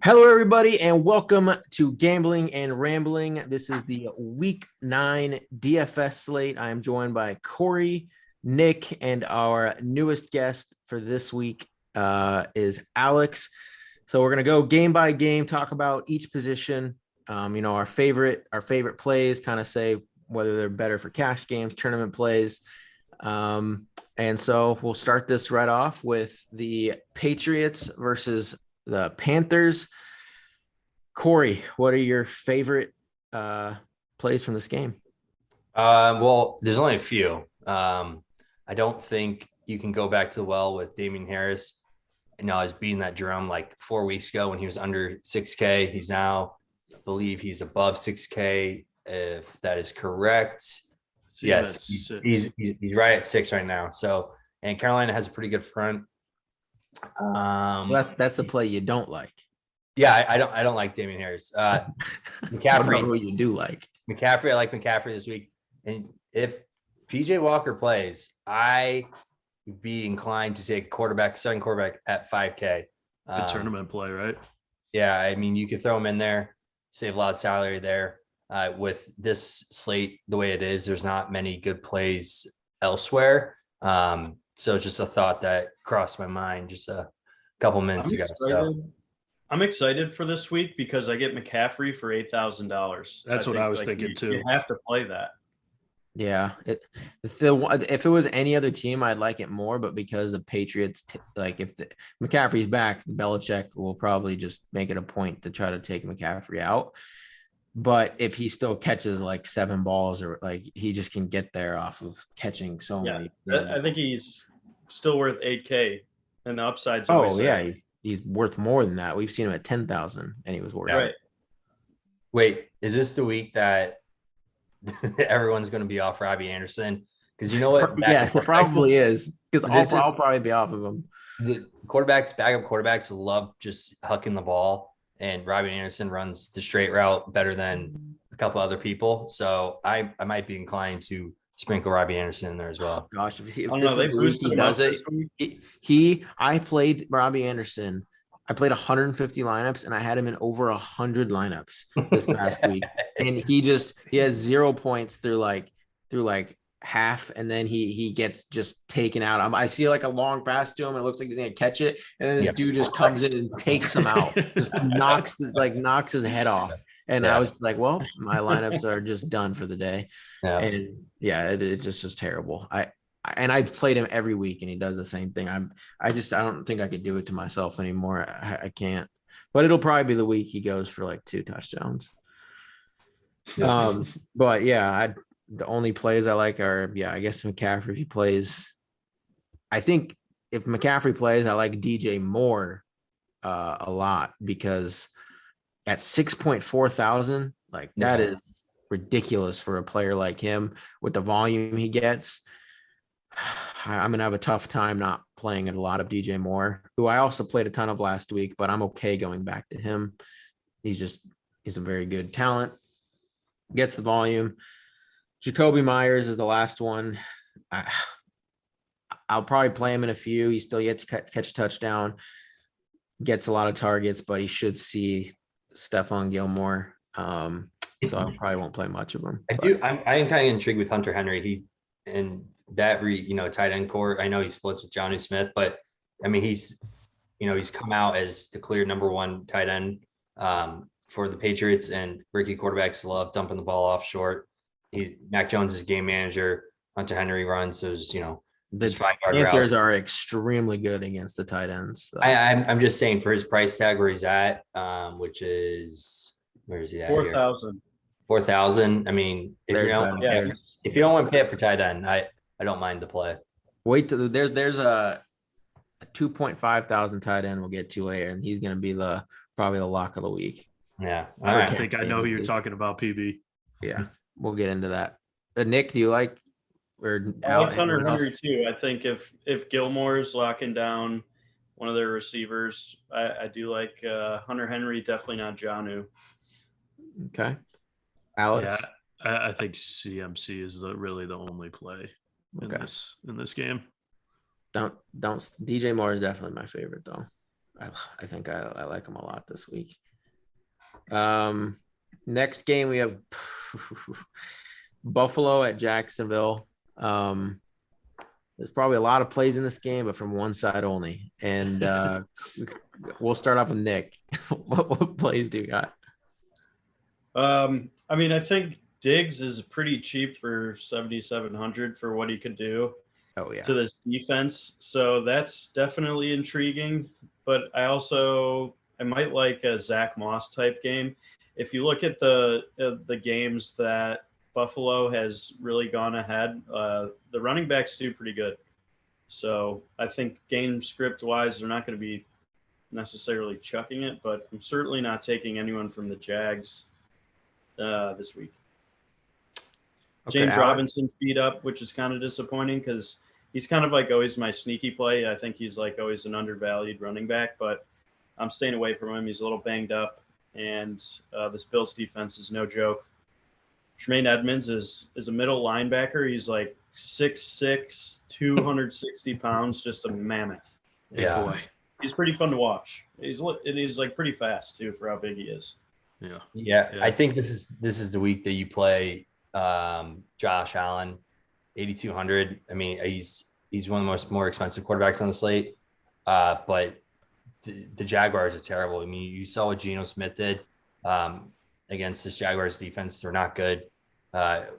Hello, everybody, and welcome to Gambling and Rambling. This is the Week 9 DFS slate. I am joined by Corey, Nick, and our newest guest for this week is Alex. So we're gonna go game by game, talk about each position. Our favorite plays, kind of say whether they're better for cash games, tournament plays. And so we'll start this right off with the Patriots versus the Panthers. Corey, what are your favorite plays from this game? Well, there's only a few. I don't think you can go back to the well with Damian Harris. I was beating that drum like 4 weeks ago when he was under 6K. He's now, I believe he's above 6K, if that is correct. See yes, he's right at 6 right now. So, and Carolina has a pretty good front. That's the play you don't like. Yeah, I don't like Damian Harris. McCaffrey, who you do like? McCaffrey, I like McCaffrey this week. And if PJ Walker plays, I would be inclined to take a starting quarterback at 5K. Good tournament play, right? Yeah, I mean, you could throw him in there, save a lot of salary there. With this slate the way it is, there's not many good plays elsewhere. So just a thought that crossed my mind just a couple minutes ago. I'm excited for this week because I get McCaffrey for $8,000. That's what I was thinking too. You have to play that. Yeah, if it was any other team, I'd like it more. But because the Patriots, if McCaffrey's back, Belichick will probably just make it a point to try to take McCaffrey out. But if he still catches like 7 balls, or like he just can get there off of catching so many. I think he's still worth 8K, and the upside's. Oh yeah, he's worth more than that. We've seen him at 10,000, and he was worth it. Wait, is this the week that everyone's going to be off Robbie Anderson? Because you know what? Yes, it probably is. Because I'll probably be off of him. The backup quarterbacks love just hucking the ball, and Robbie Anderson runs the straight route better than a couple other people. So I might be inclined to sprinkle Robbie Anderson in there as well. Oh, gosh, if this was the week he does it, I played Robbie Anderson. I played 150 lineups, and I had him in over 100 lineups this past week. And he has 0 points through half, and then he gets just taken out. I see like a long pass to him, and it looks like he's gonna catch it, and then this dude just comes in and takes him out, just knocks his head off. And I was like, well, my lineups are just done for the day. Yeah. And yeah, it just was terrible. I've played him every week, and he does the same thing. I don't think I could do it to myself anymore. I can't. But it'll probably be the week he goes for like 2 touchdowns. But yeah, the only plays I like are, I guess McCaffrey if he plays. I think if McCaffrey plays, I like DJ Moore a lot, because at 6.4 thousand, that is ridiculous for a player like him with the volume he gets. I'm gonna have a tough time not playing a lot of DJ Moore, who I also played a ton of last week, but I'm okay going back to him. He's a very good talent, gets the volume. Jacoby Myers is the last one. I'll probably play him in a few. He's still yet to catch a touchdown, gets a lot of targets, but he should see Stephon Gilmore. So I probably won't play much of him. I am kind of intrigued with Hunter Henry. Tight end core. I know he splits with Jonnu Smith, but I mean, he's come out as the clear number 1 tight end for the Patriots, and rookie quarterbacks love dumping the ball off short. Mac Jones is game manager. Hunter Henry runs, so the Panthers are extremely good against the tight ends. So. I'm just saying, for his price tag where he's at, which is, where is he at? 4,000. 4,000. I mean, if you don't want to pay it for tight end, I don't mind the play. Wait till there's a 2.5 thousand tight end we'll get to later, and he's going to be probably the lock of the week. Yeah, I think I know who you're talking about, PB. Yeah, we'll get into that. Nick, do you like? I like Hunter Henry too. I think if Gilmore's locking down one of their receivers, I do like Hunter Henry. Definitely not Jonnu. Okay. Alex? Yeah, I think CMC is really the only play in this game. Don't DJ Moore is definitely my favorite though. I think I like them a lot this week. Next game we have Buffalo at Jacksonville. There's probably a lot of plays in this game, but from one side only. And we'll start off with Nick. What plays do you got? I mean, I think Diggs is pretty cheap for 7,700 for what he could do to this defense. So that's definitely intriguing. But I might like a Zach Moss type game. If you look at the games that Buffalo has really gone ahead, the running backs do pretty good. So I think game script wise, they're not going to be necessarily chucking it, but I'm certainly not taking anyone from the Jags this week. Okay, James Robinson's beat up, which is kind of disappointing because he's kind of like always my sneaky play. I think he's like always an undervalued running back, but I'm staying away from him. He's a little banged up, and this Bills defense is no joke. Tremaine Edmonds is a middle linebacker. He's like 6'6", 260 pounds, just a mammoth. Yeah. Boy. He's pretty fun to watch. He's like pretty fast too for how big he is. Yeah. I think this is the week that you play Josh Allen, 8,200. I mean, he's one of the more expensive quarterbacks on the slate. But the Jaguars are terrible. I mean, you saw what Geno Smith did against this Jaguars defense. They're not good.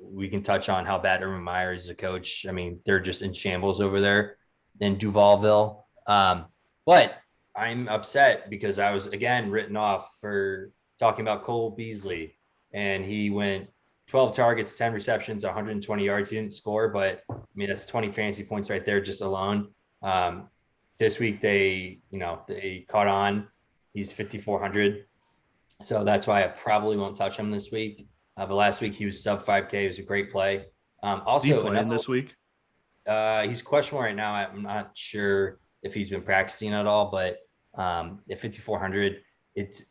We can touch on how bad Urban Myers is a coach. I mean, they're just in shambles over there in Duvalville. But I'm upset because I was, again, written off for talking about Cole Beasley. And he went 12 targets, 10 receptions, 120 yards. He didn't score, but I mean, that's 20 fantasy points right there just alone. This week they caught on. He's 5,400. So that's why I probably won't touch him this week. But last week he was sub 5K. It was a great play. Also, playing this week? He's questionable right now. I'm not sure if he's been practicing at all, but at 5,400, it's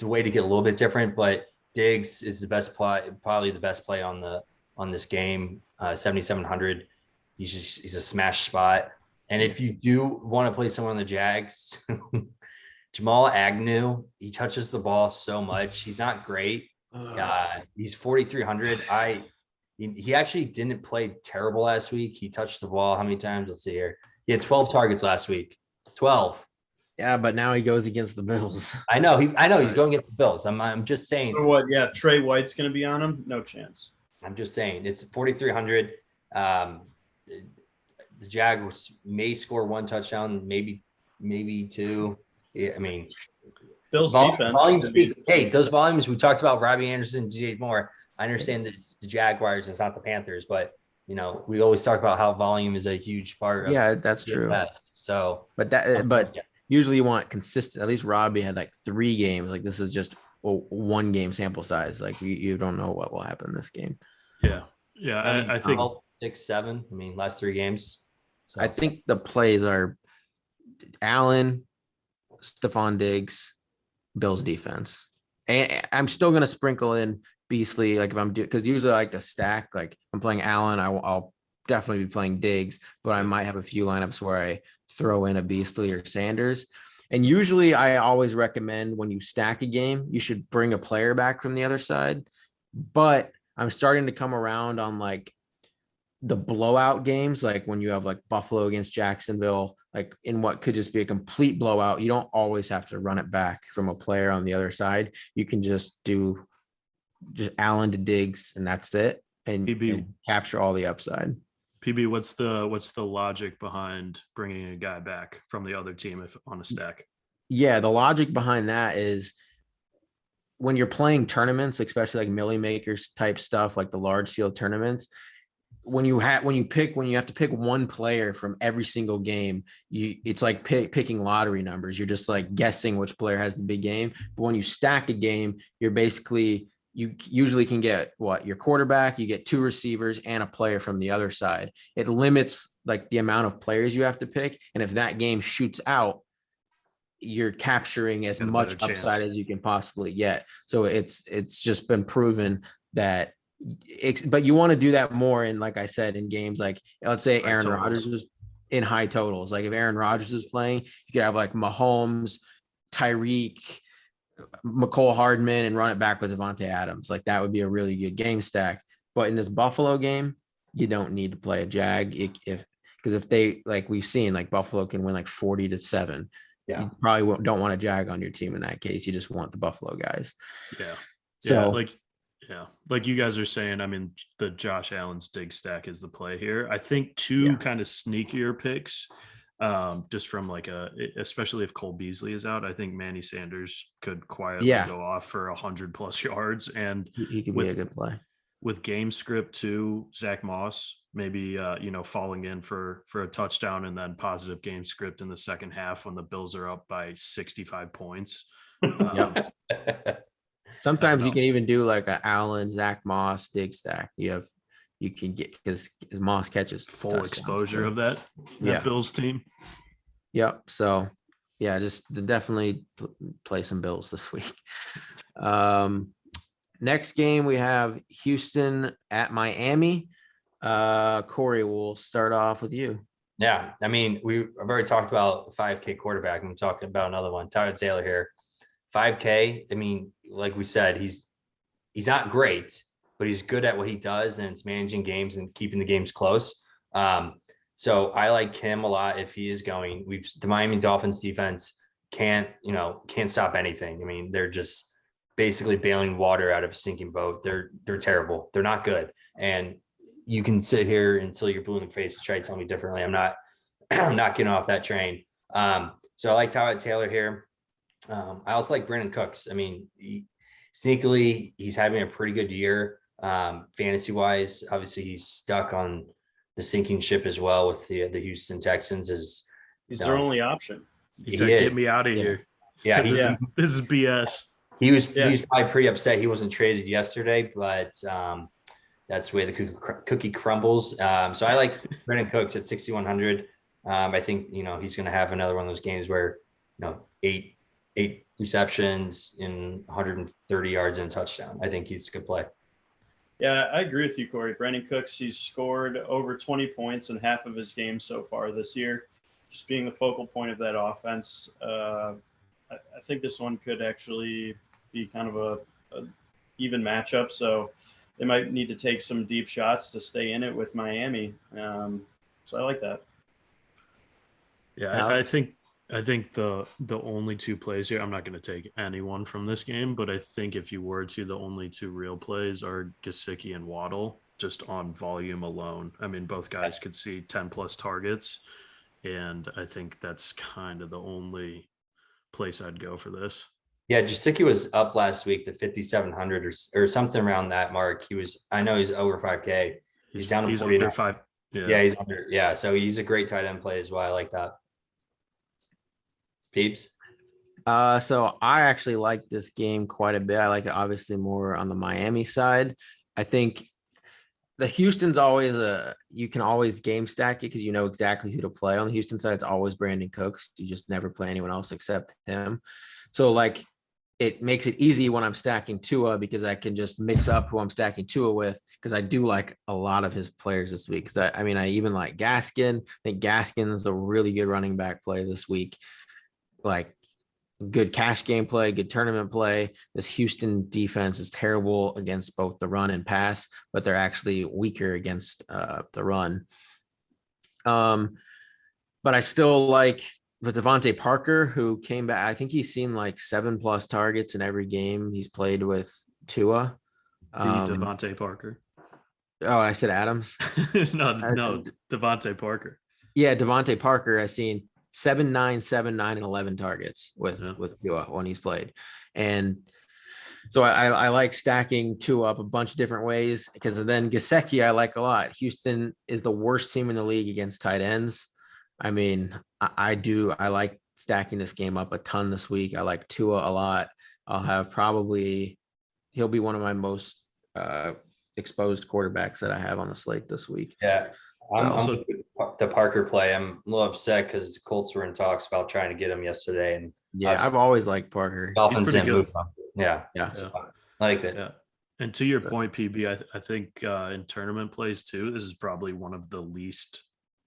a way to get a little bit different. But Diggs is the best play, probably the best play on this game. 7,700. He's a smash spot. And if you do want to play someone on the Jags, Jamal Agnew, he touches the ball so much. He's not great. He's 4,300. He actually didn't play terrible last week. He touched the ball how many times? Let's see here. He had 12 targets last week. 12. Yeah, but now he goes against the Bills. I know he's going against the Bills. I'm just saying. For what? Yeah, Trey White's going to be on him. No chance. I'm just saying it's 4,300. The Jaguars may score one touchdown, maybe two. Yeah, I mean, Bills defense. Hey, those volumes we talked about, Robbie Anderson, DJ Moore. I understand that it's the Jaguars, it's not the Panthers, but we always talk about how volume is a huge part. Yeah, that's true. So, but usually you want consistent. At least Robbie had like 3 games. Like this is just a 1 game sample size. Like you don't know what will happen this game. Yeah. I think 6, 7. I mean, last 3 games. So. I think the plays are Allen, Stephon Diggs, Bills defense. And I'm still going to sprinkle in Beasley. Like if I'm doing, because usually I like to stack, like I'm playing Allen, I'll definitely be playing Diggs, but I might have a few lineups where I throw in a Beasley or Sanders. And usually I always recommend when you stack a game, you should bring a player back from the other side. But I'm starting to come around on like the blowout games, like when you have like Buffalo against Jacksonville, like in what could just be a complete blowout. You don't always have to run it back from a player on the other side. You can just do Allen to Diggs and that's it. And capture all the upside. PB, what's the logic behind bringing a guy back from the other team if on a stack? Yeah, the logic behind that is when you're playing tournaments, especially like Millie Makers type stuff, like the large field tournaments, when you have to pick one player from every single game, it's like picking lottery numbers. You're just like guessing which player has the big game. But when you stack a game, you usually can get your quarterback, you get 2 receivers and a player from the other side. It limits like the amount of players you have to pick. And if that game shoots out, you're capturing as much upside as you can possibly get. So it's just been proven that but you want to do that more in, like I said, in games like, let's say Aaron Rodgers in high totals. Like if Aaron Rodgers is playing, you could have like Mahomes, Tyreek, McCole Hardman, and run it back with Devontae Adams. Like that would be a really good game stack. But in this Buffalo game, you don't need to play a Jag because if they, like we've seen, like Buffalo can win like 40-7. Yeah. You probably don't want a Jag on your team in that case. You just want the Buffalo guys. Yeah. So like you guys are saying, I mean, the Josh Allen's dig stack is the play here. I think two kind of sneakier picks, just from like especially if Cole Beasley is out, I think Manny Sanders could quietly go off for 100+ yards, and he could be a good play. With game script too, Zach Moss maybe falling in for a touchdown, and then positive game script in the second half when the Bills are up by 65 points. Sometimes you can even do like a Allen, Zach Moss dig stack. You can get because Moss catches full exposure of that Bills team. Yep. So just definitely play some Bills this week. Next game we have Houston at Miami. Corey, we'll start off with you. Yeah, I mean, I've already talked about the 5K quarterback. I'm talking about another one, Tyler Taylor here. 5K. I mean, like we said, he's not great, but he's good at what he does, and it's managing games and keeping the games close. So I like him a lot if he is going. The Miami Dolphins defense can't stop anything. I mean, they're just basically bailing water out of a sinking boat. They're terrible. They're not good. And you can sit here until you're blue in the face to try to tell me differently. I'm not getting off that train. So I like Tyler Taylor here. I also like Brandon Cooks. I mean, sneakily, he's having a pretty good year. Fantasy wise, obviously he's stuck on the sinking ship as well with the Houston Texans. He's their only option. He said, "Get me out of here." Yeah, this is BS. He was probably pretty upset he wasn't traded yesterday, but that's the way the cookie crumbles. So I like Brandon Cooks at 6,100. I think he's going to have another one of those games where 8 receptions in 130 yards and a touchdown. I think he's a good play. Yeah, I agree with you, Corey. Brandon Cooks, he's scored over 20 points in half of his games so far this year, just being the focal point of that offense. I think this one could actually be kind of a even matchup. So they might need to take some deep shots to stay in it with Miami. So I like that. Yeah, I think the only two plays here, I'm not going to take anyone from this game, but I think if you were to, the only two real plays are Gaskin and Waddle, just on volume alone. I mean, both guys could see 10+ targets, and I think that's kind of the only place I'd go for this. Yeah, Jasicki was up last week to 5,700 or something around that mark. I know he's over 5K. He's down to 49. Under 5. Yeah, he's under. Yeah, so he's a great tight end play as well. I like that. Peeps? So I actually like this game quite a bit. I like it obviously more on the Miami side. I think the Houston's always you can always game stack it because you know exactly who to play. On the Houston side, it's always Brandon Cooks. You just never play anyone else except him. So like it makes it easy when I'm stacking Tua because I can just mix up who I'm stacking Tua with because I do like a lot of his players this week. Because I even like Gaskin. I think Gaskin's a really good running back play this week. Like good cash game play, good tournament play. This Houston defense is terrible against both the run and pass, but they're actually weaker against the run. But I still like the Devontae Parker, who came back. I think he's seen like 7+ targets in every game he's played with Tua. Devontae Parker. Oh, I said Adams. no, Devontae Parker. Yeah, Devontae Parker. I've seen 7, 9, 7, 9, and 11 targets with Tua when he's played. And so I like stacking Tua up a bunch of different ways because then Gasecki I like a lot. Houston is the worst team in the league against tight ends. I mean, I like stacking this game up a ton this week. I like Tua a lot. He'll be one of my most exposed quarterbacks that I have on the slate this week. Yeah. I'm the Parker play. I'm a little upset because the Colts were in talks about trying to get him yesterday. And I've always liked Parker. Dolphins He's pretty good. Yeah. So I like that. Yeah. And to your point, PB, I think in tournament plays too, this is probably one of the least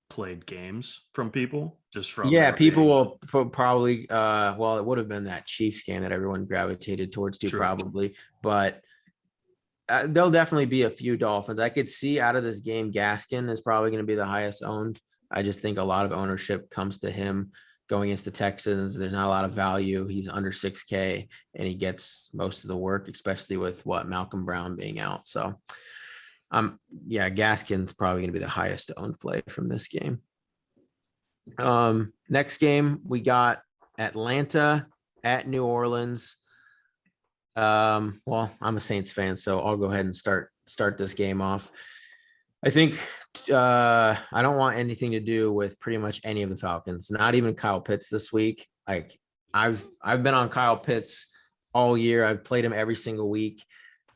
played games from people, just from people will probably it would have been that Chiefs game that everyone gravitated towards too. True. Probably, but there'll definitely be a few Dolphins. I could see out of this game, Gaskin is probably going to be the highest owned. I just think a lot of ownership comes to him going against the Texans. There's not a lot of value. He's under 6K and he gets most of the work, especially with Malcolm Brown being out. So Gaskin's probably going to be the highest owned play from this game. Next game, we got Atlanta at New Orleans. I'm a Saints fan, so I'll go ahead and start this game off. I think I don't want anything to do with pretty much any of the Falcons, not even Kyle Pitts this week. Like I've been on Kyle Pitts all year. I've played him every single week.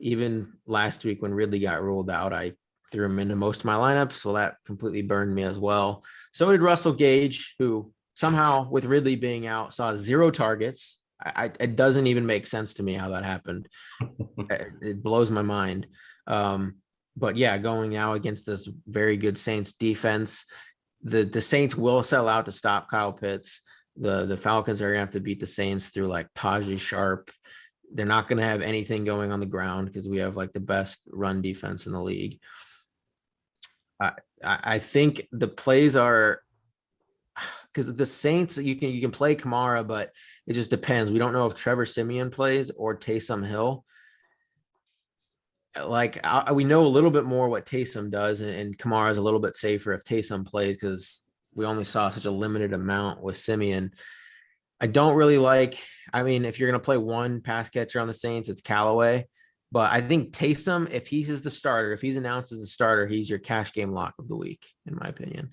Even last week when Ridley got ruled out, I threw him into most of my lineups. So that completely burned me as well. So did Russell Gage, who somehow with Ridley being out saw 0 targets. It doesn't even make sense to me how that happened. It blows my mind. But yeah, going now against this very good Saints defense, the Saints will sell out to stop Kyle Pitts. The Falcons are gonna have to beat the Saints through like Tajay Sharp. They're not gonna have anything going on the ground because we have like the best run defense in the league. I think the plays are because the Saints you can play Kamara, but it just depends. We don't know if Trevor Siemian plays or Taysom Hill. Like we know a little bit more what Taysom does, and Kamara is a little bit safer if Taysom plays because we only saw such a limited amount with Siemian. I don't really like. I mean, if you're going to play one pass catcher on the Saints, it's Callaway. But I think Taysom, if he's the starter, if he's announced as the starter, he's your cash game lock of the week, in my opinion.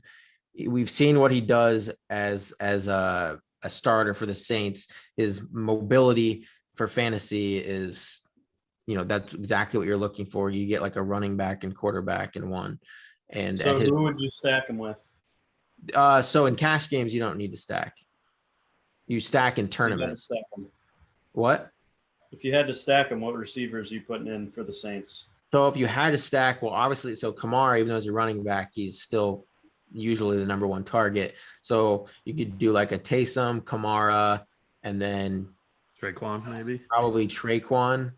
We've seen what he does as a starter for the Saints. His mobility for fantasy is, that's exactly what you're looking for. You get like a running back and quarterback in one. And so who would you stack him with? So in cash games, you don't need to stack. You stack in tournaments. What? If you had to stack them, what receivers are you putting in for the Saints? So if you had to stack, well, obviously, so Kamara, even though he's a running back, he's still usually the number one target. So you could do like a Taysom, Kamara, and then Traquan, maybe. Probably Traquan,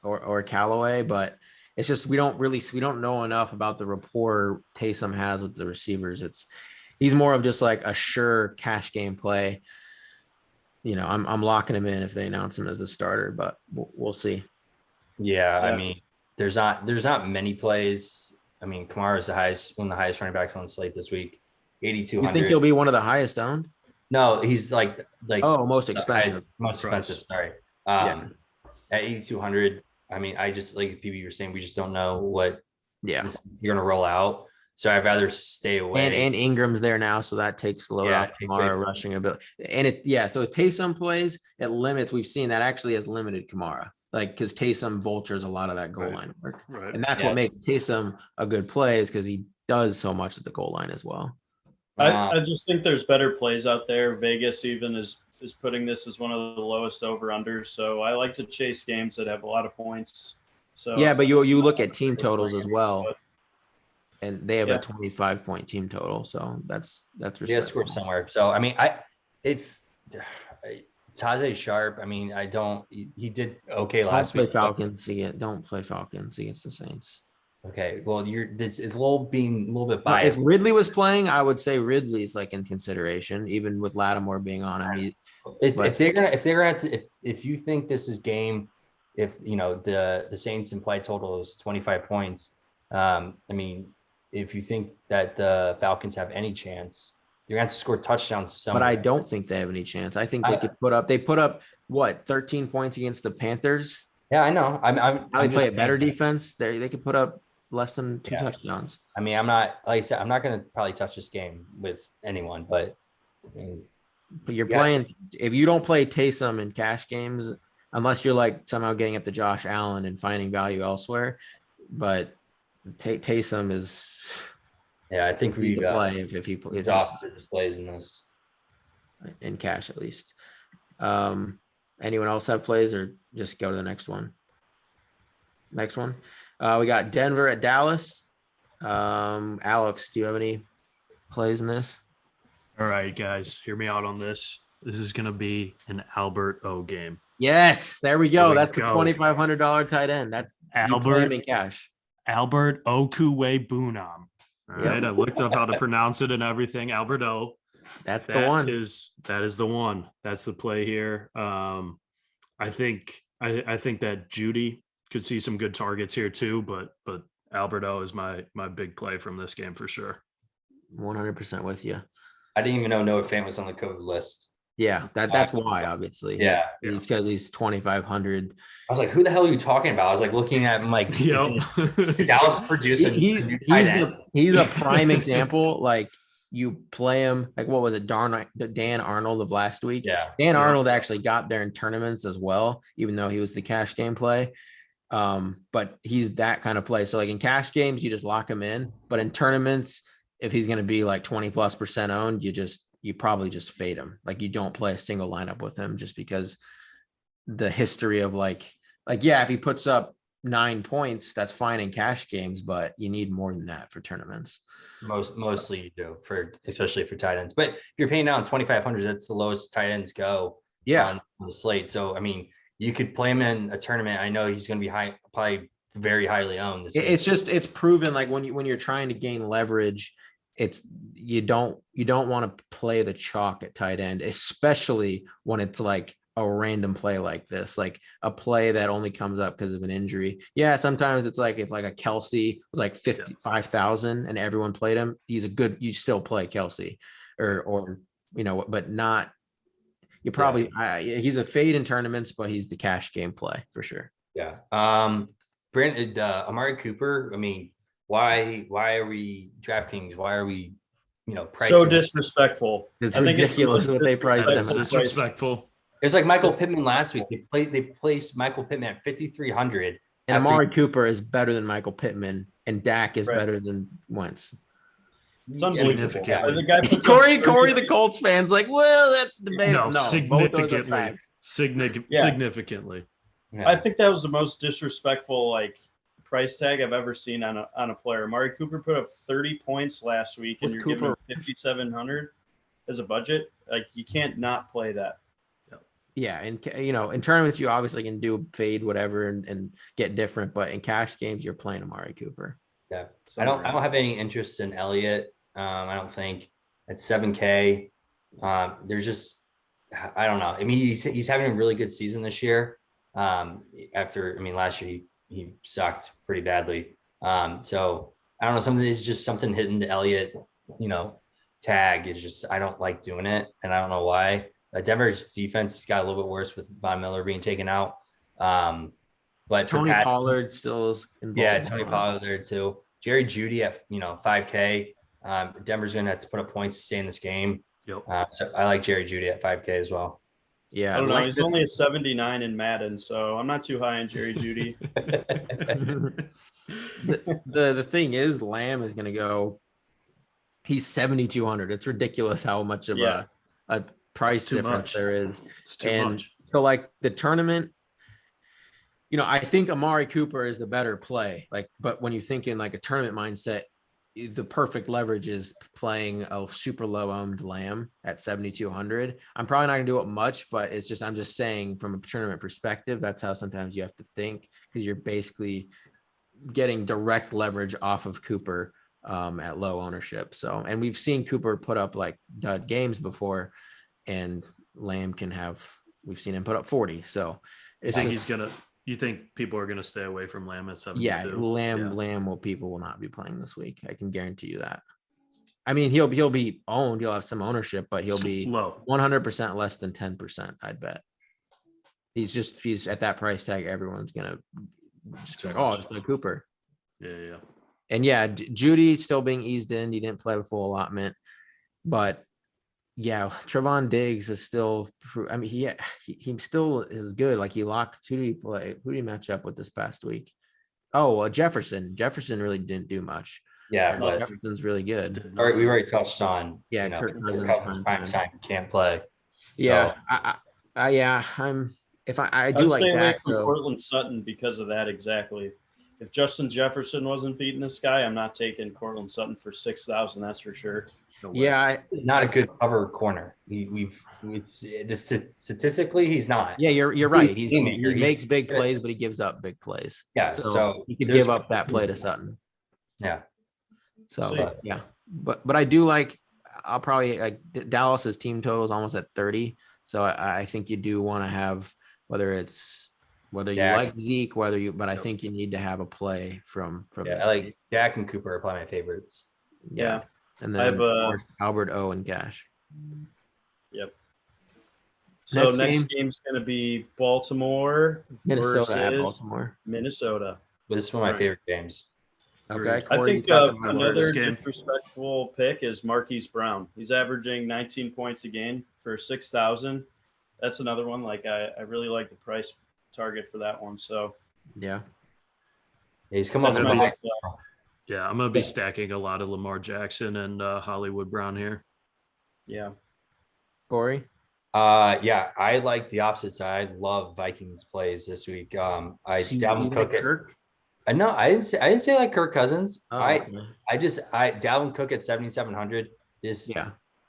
or Callaway. But it's just we don't know enough about the rapport Taysom has with the receivers. He's more of just like a sure cash game play. I'm locking him in if they announce him as the starter, but we'll see. Yeah, I mean, there's not many plays. I mean, Kamara is one of the highest running backs on the slate this week, 8,200. You think he'll be one of the highest owned? No, he's like most expensive. Most expensive. Sorry. At 8,200. I mean, I just like PB you were saying, we just don't know what you're gonna roll out. So I'd rather stay away. And Ingram's there now, so that takes the load off Kamara rushing a bit. And so if Taysom plays, it limits. We've seen that actually has limited Kamara, like because Taysom vultures a lot of that goal line work, and that's what makes Taysom a good play is because he does so much at the goal line as well. I just think there's better plays out there. Vegas even is putting this as one of the lowest over-unders. So I like to chase games that have a lot of points. So but you look at team totals as well. And they have a 25-point team total, so that's scored somewhere. So I mean, Tajay Sharp. I mean, he did okay last week. Don't play Falcons against the Saints. Okay, well, it's a little bit biased. If Ridley was playing, I would say Ridley's like in consideration, even with Lattimore being on him. If you think this is game, if the Saints implied total is 25 points, I mean. If you think that the Falcons have any chance, they're going to have to score touchdowns somewhere. But I don't think they have any chance. I think they could put up what 13 points against the Panthers. Yeah, I know. They play a better defense. They could put up less than 2 touchdowns. I mean, I'm not like I said. I'm not going to probably touch this game with anyone. But I mean, you're playing. If you don't play Taysom in cash games, unless you're like somehow getting up to Josh Allen and finding value elsewhere, but. Taysom is. Yeah, I think we play if he plays. Plays in this. In cash, at least. Anyone else have plays, or just go to the next one? Next one, we got Denver at Dallas. Alex, do you have any plays in this? All right, guys, hear me out on this. This is going to be an Albert O game. Yes, there we go. That's the go. $2,500 tight end. That's you play him in cash. Albert Okuwe Bunam. All right, I looked up how to pronounce it and everything. Albert O. That's the one. That is the one. That's the play here. I think that Judy could see some good targets here too, but Albert O is my big play from this game for sure. 100% with you. I didn't even know Noah Fant was on the COVID list. Yeah, that's why, obviously. Yeah. It's because he's 2,500. I was like, who the hell are you talking about? I was like looking at him like Dallas producing. He's a prime example. Like you play him, like what was it, Dan Arnold of last week? Yeah. Dan Arnold actually got there in tournaments as well, even though he was the cash game play. But he's that kind of play. So like in cash games, you just lock him in. But in tournaments, if he's going to be like 20+% owned, you probably just fade him. Like you don't play a single lineup with him just because the history of like, yeah, if he puts up 9 points, that's fine in cash games, but you need more than that for tournaments. Mostly you do especially for tight ends. But if you're paying down 2,500, that's the lowest tight ends go on the slate. So, I mean, you could play him in a tournament. I know he's going to be probably very highly owned. It's proven like when you're trying to gain leverage, you don't want to play the chalk at tight end, especially when it's like a random play like this, like a play that only comes up because of an injury. Yeah, sometimes it's like a Kelsey was like 55,000 and everyone played him. You still play Kelsey, or but not. You probably he's a fade in tournaments, but he's the cash game play for sure. Yeah. Brent, Amari Cooper. I mean, why are we DraftKings? Why are we, pricing? So disrespectful. It's ridiculous what they priced him. It's disrespectful. It's like Michael Pittman last week. They placed Michael Pittman at 5,300. And Amari Cooper is better than Michael Pittman, and Dak is better than Wentz. It's unbelievable. Corey, the Colts fans, like, well, that's debatable. No, significantly. Yeah. I think that was the most disrespectful price tag I've ever seen on a player. Amari Cooper put up 30 points last week, and you're giving him 5,700 as a budget. Like, you can't not play that. Yeah, and in tournaments you obviously can do fade whatever and get different, but in cash games you're playing Amari Cooper. Yeah, I don't have any interest in Elliott. I don't think at 7K. There's just I don't know. I mean, he's having a really good season this year. Last year he sucked pretty badly. So I don't know. Something hitting the Elliott, tag is just I don't like doing it, and I don't know why. Denver's defense got a little bit worse with Von Miller being taken out. But Tony Pollard still is involved. Yeah, Tony Pollard there too. Jerry Jeudy at 5K. Denver's gonna have to put up points to stay in this game. Yep. So I like Jerry Jeudy at 5K as well. Yeah, I don't know. He's only a 79 in Madden, so I'm not too high on Jerry Jeudy. the thing is, Lamb is gonna go. He's 7,200. It's ridiculous how much of a price difference there is. It's too much. So like the tournament, I think Amari Cooper is the better play. But when you think in like a tournament mindset, the perfect leverage is playing a super low owned Lamb at 7,200. I'm probably not gonna do it much, but I'm just saying from a tournament perspective, that's how sometimes you have to think, because you're basically getting direct leverage off of Cooper at low ownership. So, and we've seen Cooper put up like dud games before, and Lamb we've seen him put up 40. So you think people are going to stay away from Lamb at 72? Yeah, people will not be playing this week. I can guarantee you that. I mean, he'll be owned. He'll have some ownership, but he'll be low, 100% less than 10%. I'd bet. He's at that price tag. Everyone's going to just be like, oh, it's like Cooper. Yeah. And yeah, Judy still being eased in. He didn't play the full allotment, but yeah, Trevon Diggs is still. I mean, he still is good. Like he locked. Who did he match up with this past week? Oh, Jefferson. Jefferson really didn't do much. Yeah, but Jefferson's really good. All right, we already touched on. Yeah, Kirk Cousins prime time can't play. Yeah, so. I do like Dak though. Cortland Sutton because of that exactly. If Justin Jefferson wasn't beating this guy, I'm not taking Cortland Sutton for 6,000. That's for sure. Yeah, not a good cover corner. Statistically, he's not. Yeah, you're right. He makes big plays, but he gives up big plays. Yeah, so he could give up that play to Sutton. Yeah. So yeah, but I do like. I'll probably like Dallas's team total is almost at 30. So I think you do want to have whether you like Zeke, but I think you need to have a play from. Yeah, I like Dak and Cooper are probably my favorites. Yeah. And then of course, Albert O and Gash. Yep. So next game's going to be Baltimore Minnesota at Baltimore. Minnesota. This is one of my favorite games. Okay. Corey, I think another disrespectful pick is Marquis Brown. He's averaging 19 points a game for 6,000. That's another one. Like I really like the price target for that one. So yeah, he's come up. Yeah, I'm gonna be stacking a lot of Lamar Jackson and Hollywood Brown here. Yeah. Corey. Yeah, I like the opposite side. I love Vikings plays this week. Dalvin Cook. Kirk? No, I didn't say like Kirk Cousins. Dalvin Cook at 7,700.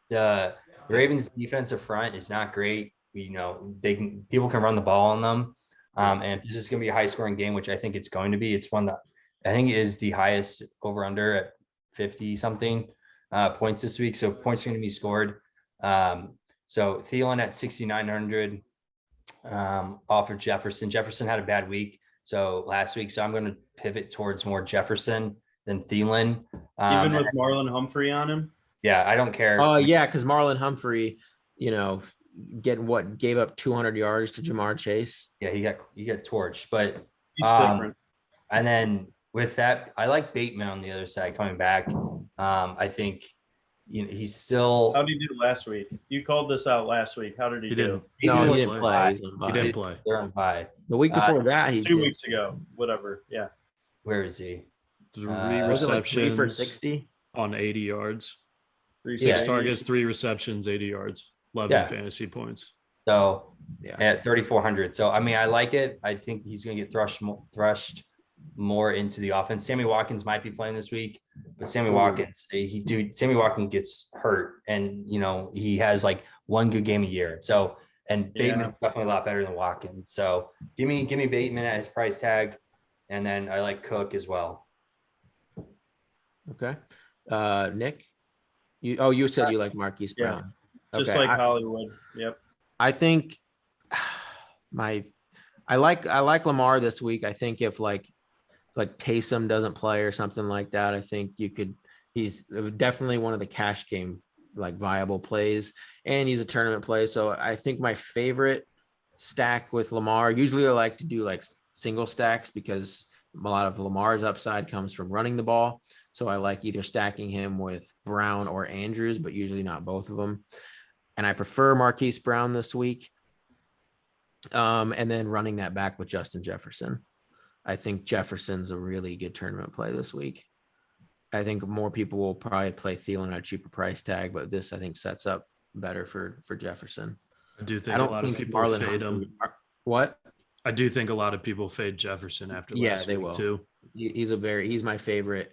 The Ravens defensive front is not great. People can run the ball on them. And this is going to be a high scoring game, which I think it's going to be. It's one that I think is the highest over under at 50 something points this week. So points are going to be scored. So Thielen at 6,900 off of Jefferson. Jefferson had a bad week. So last week, so I'm going to pivot towards more Jefferson than Thielen. Even with Marlon Humphrey on him? Yeah, I don't care. Yeah, because Marlon Humphrey, gave up 200 yards to Jamar Chase. Yeah, he got torched, but he's different. And then with that, I like Bateman on the other side coming back. I think he's still. How did he do last week? You called this out last week. How did he do? He didn't play. He didn't play. They're on bye. The week before that, he 2 weeks ago, whatever. Yeah. Where is he? 3 receptions 3 for 60 on 80 yards. 6 targets, 3 receptions, 80 yards, 11 fantasy points. So at 3,400. So I mean, I like it. I think he's going to get thrust more into the offense. Sammy Watkins might be playing this week, but Sammy Watkins gets hurt, and he has like one good game a year. So and Bateman's definitely a lot better than Watkins. So give me Bateman at his price tag, and then I like Cook as well. Okay, Nick, you said you like Marquis Brown, just like Hollywood. Yep. I think I like Lamar this week. I think if like Taysom doesn't play or something like that, I think he's definitely one of the cash game like viable plays, and he's a tournament play. So I think my favorite stack with Lamar, usually I like to do like single stacks because a lot of Lamar's upside comes from running the ball. So I like either stacking him with Brown or Andrews, but usually not both of them. And I prefer Marquise Brown this week. And then running that back with Justin Jefferson. I think Jefferson's a really good tournament play this week. I think more people will probably play Thielen at a cheaper price tag, but this I think sets up better for Jefferson. I do think a lot of people fade him. What? I do think a lot of people fade Jefferson after last week too. He's my favorite.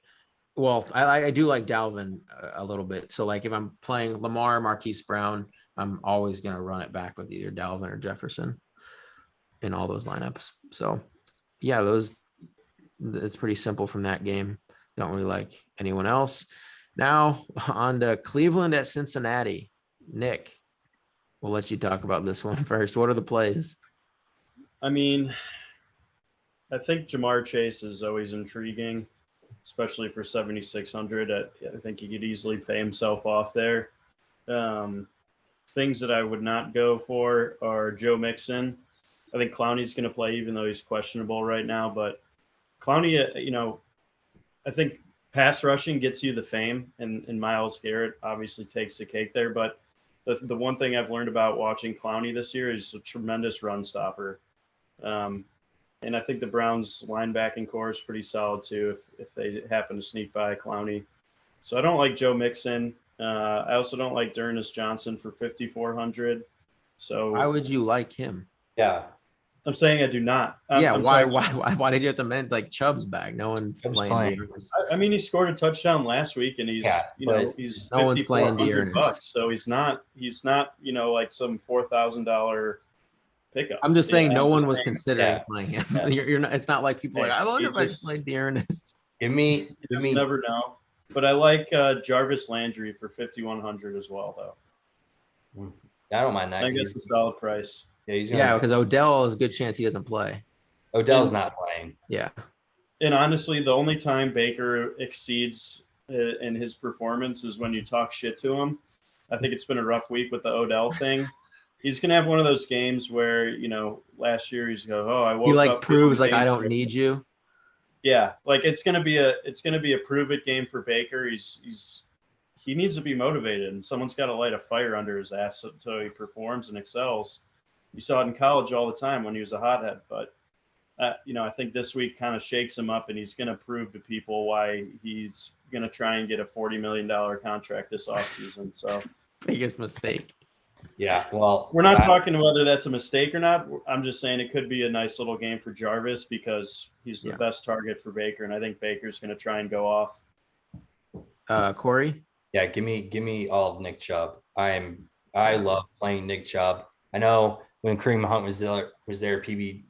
Well, I do like Dalvin a little bit. So like if I'm playing Lamar, Marquise Brown, I'm always going to run it back with either Dalvin or Jefferson in all those lineups. So yeah, it's pretty simple from that game. Don't really like anyone else. Now on to Cleveland at Cincinnati. Nick, we'll let you talk about this one first. What are the plays? I mean, I think Jamar Chase is always intriguing, especially for 7,600. I think he could easily pay himself off there. Things that I would not go for are Joe Mixon. I think Clowney's going to play, even though he's questionable right now. But Clowney, I think pass rushing gets you the fame, and Myles Garrett obviously takes the cake there. But the one thing I've learned about watching Clowney this year is a tremendous run stopper. And I think the Browns linebacking core is pretty solid too if they happen to sneak by Clowney. So I don't like Joe Mixon. I also don't like D'Ernest Johnson for 5,400. So why would you like him? Yeah. I'm saying I do not. Why did you have to mention like Chubb's back? No one's playing. I mean, he scored a touchdown last week, and he's he's no one's playing $5,400, so he's not like some $4,000 pickup. I'm just saying no one was considering playing him. Yeah. You're not. It's not like people are like, I wonder if I should play Dearness. Give me. Never know. But I like Jarvis Landry for $5,100 as well, though. I don't mind that. I guess it's a solid price. Yeah, because Odell is a good chance he doesn't play. Odell's not playing. Yeah. And honestly, the only time Baker exceeds in his performance is when you talk shit to him. I think it's been a rough week with the Odell thing. He's gonna have one of those games where last year he's go, I woke up. He proves like I don't need you. Yeah, like it's gonna be a prove it game for Baker. He needs to be motivated, and someone's got to light a fire under his ass so he performs and excels. You saw it in college all the time when he was a hothead, but I think this week kind of shakes him up, and he's going to prove to people why he's going to try and get a $40 million contract this offseason. So biggest mistake. Yeah, well, we're not talking whether that's a mistake or not. I'm just saying it could be a nice little game for Jarvis because he's the best target for Baker, and I think Baker's going to try and go off. Corey? Yeah, give me all of Nick Chubb. I love playing Nick Chubb. I know when Kareem Hunt was there, PB,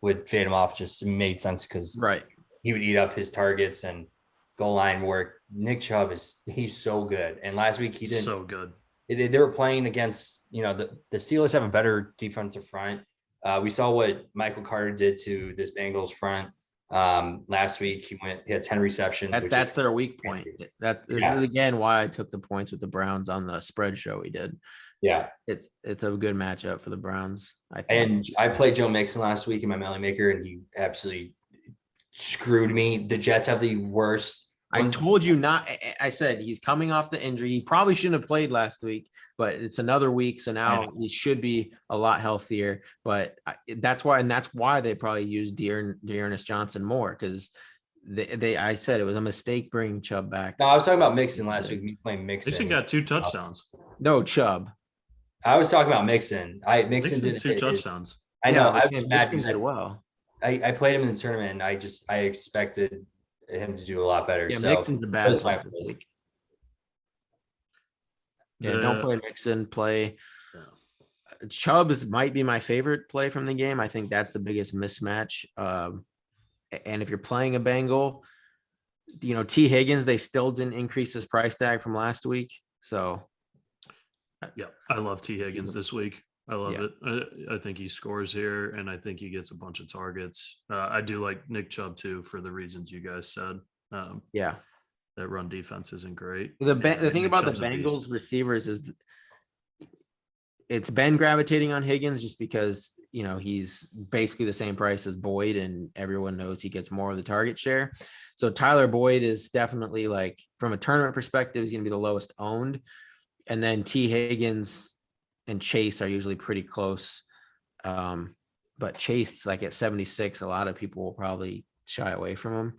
would fade him off. Just made sense because he would eat up his targets and goal line work. Nick Chubb he's so good. And last week he didn't. So good. They were playing against, the Steelers have a better defensive front. We saw what Michael Carter did to this Bengals front last week. He had 10 receptions. That's their weak point. This is again why I took the points with the Browns on the spread show we did. Yeah, it's a good matchup for the Browns, I think. And I played Joe Mixon last week in my Melly Maker, and he absolutely screwed me. The Jets have the worst. I told you not. I said he's coming off the injury. He probably shouldn't have played last week, but it's another week, so now he should be a lot healthier. But that's why they probably use Dearness Johnson more because I said it was a mistake bringing Chubb back. No, I was talking about Mixon last week. Me playing Mixon. Mixon got 2 touchdowns. No, Chubb. I was talking about Mixon. Mixon did 2 touchdowns. I know. I was mad because I played him in the tournament, and I expected him to do a lot better. Yeah, so Mixon's a bad play this week. Yeah, don't play Mixon. Play Chubbs might be my favorite play from the game. I think that's the biggest mismatch. And if you're playing a Bengal, T. Higgins, they still didn't increase his price tag from last week. So yeah, I love T. Higgins this week. I love it. I think he scores here, and I think he gets a bunch of targets. I do like Nick Chubb too for the reasons you guys said. That run defense isn't great. The thing about the Bengals receivers is it's been gravitating on Higgins just because he's basically the same price as Boyd, and everyone knows he gets more of the target share. So Tyler Boyd is definitely, like, from a tournament perspective, he's going to be the lowest owned, and then T. Higgins and Chase are usually pretty close. But Chase, like at 76, a lot of people will probably shy away from him.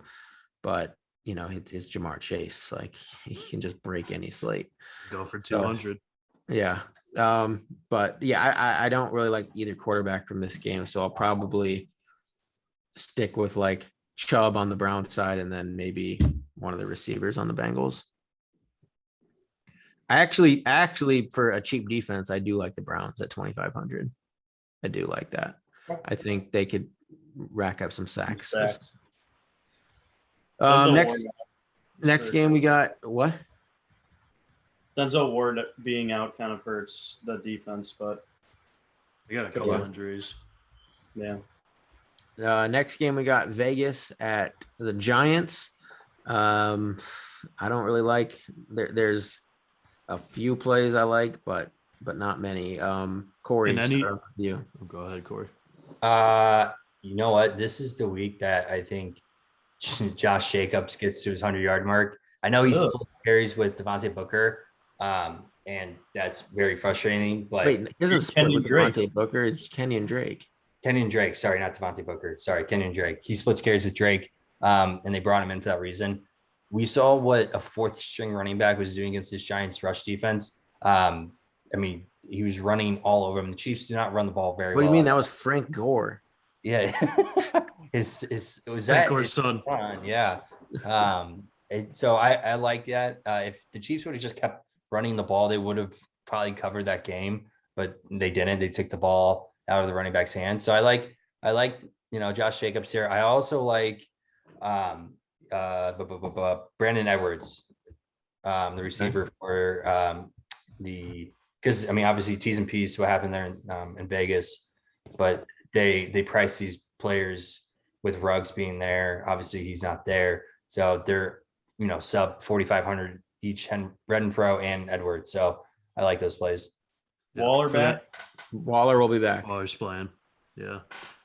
But, it's Jamar Chase. Like, he can just break any slate. Go for 200. Yeah. But yeah, I don't really like either quarterback from this game. So I'll probably stick with like Chubb on the Brown side and then maybe one of the receivers on the Bengals. I actually for a cheap defense, I do like the Browns at 2,500. I do like that. I think they could rack up some sacks. Next game we got what? Denzel Ward being out kind of hurts the defense, but we got a couple injuries. Yeah. Next game we got Vegas at the Giants. I don't really like. There's a few plays I like, but not many. Corey, start with you. Go ahead, Corey. You know what? This is the week that I think Josh Jacobs gets to his 100-yard mark. I know he's split carries with Devontae Booker, and that's very frustrating. But wait, he doesn't split with Devontae Booker. It's Kenyon Drake. Kenyon Drake. Sorry, not Devontae Booker. Sorry, Kenyon Drake. He splits carries with Drake, and they brought him in for that reason. We saw what a fourth-string running back was doing against this Giants rush defense. I mean, he was running all over them. The Chiefs do not run the ball very well. What do you mean? That was Frank Gore. Yeah. his was Thank that our his son. son, yeah. And so I like that. If the Chiefs would have just kept running the ball, they would have probably covered that game, but they didn't. They took the ball out of the running back's hands. So I like Josh Jacobs here. I also like Brandon Edwards, the receiver for because I mean obviously T's and P's what happened there in Vegas, but they price these players with Ruggs being there. Obviously he's not there, so they're sub 4,500 each, Renfro and Edwards. So I like those plays. Waller back. Waller will be back. Waller's playing. Yeah.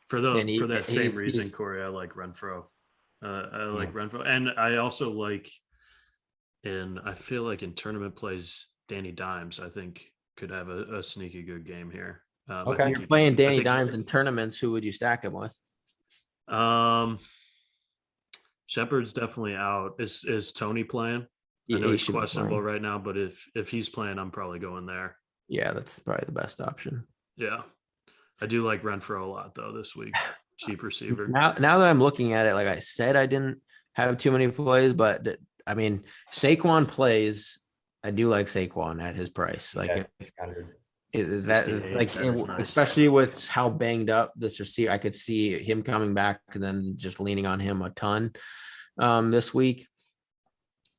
For that same reason, Corey, I like Renfro. I like Renfro. And I also like I feel like in tournament plays, Danny Dimes, I think could have a sneaky good game here. Okay. If you're playing Danny Dimes in tournaments, who would you stack him with? Shepard's definitely out. Is Tony playing? I know he's questionable right now, but if he's playing, I'm probably going there. Yeah, that's probably the best option. Yeah. I do like Renfro a lot though this week. Cheap receiver. Now that I'm looking at it, like I said, I didn't have too many plays, but I mean, Saquon plays. I do like Saquon at his price. Like especially with how banged up this receiver, I could see him coming back and then just leaning on him a ton this week.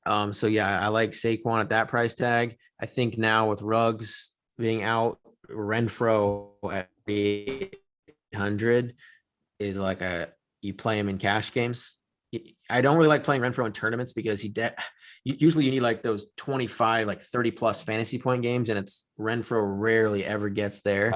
So yeah, I like Saquon at that price tag. I think now with Ruggs being out, Renfro at 800 is like you play him in cash games. I don't really like playing Renfro in tournaments because usually you need like those 25, like 30 plus fantasy point games, and it's Renfro rarely ever gets there.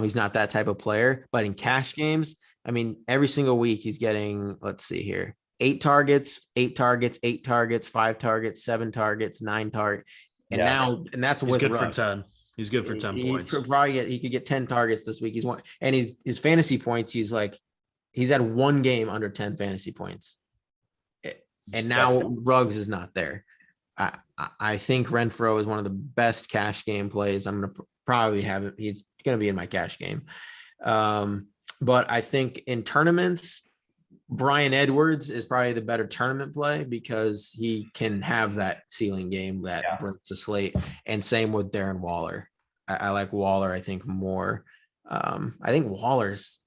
He's not that type of player, but in cash games, I mean, every single week he's getting, let's see here, 8 targets, 8 targets, 8 targets, 5 targets, 7 targets, 9 targets. And that's he's with good Ruggs. for 10. He's good for 10 points. He could get 10 targets this week. His fantasy points, he's had one game under 10 fantasy points. And now Ruggs is not there. I think Renfro is one of the best cash game plays. I'm going to probably have it. He's going to be in my cash game. But I think in tournaments, Bryan Edwards is probably the better tournament play because he can have that ceiling game that brings a slate. And same with Darren Waller. I like Waller, I think, more. I think Waller's,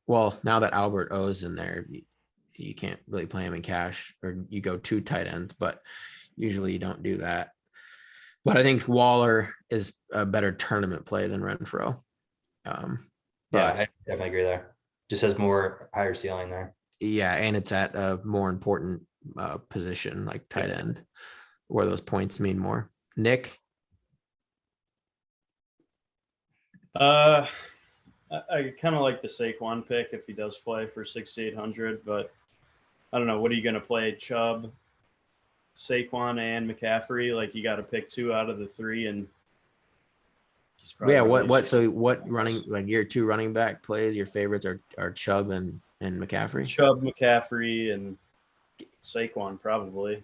well, now that Albert O's in there, you can't really play him in cash, or you go 2 tight ends, but usually you don't do that. But I think Waller is a better tournament play than Renfro. I definitely agree there. Just has more higher ceiling there. Yeah, and it's at a more important position like tight end, where those points mean more. Nick? I kind of like the Saquon pick if he does play for 6,800, but I don't know. What are you going to play? Chubb, Saquon, and McCaffrey? Like you got to pick 2 out of the 3, and what running, like your 2 running back plays? Your favorites are Chubb and McCaffrey. Chubb, McCaffrey, and Saquon probably.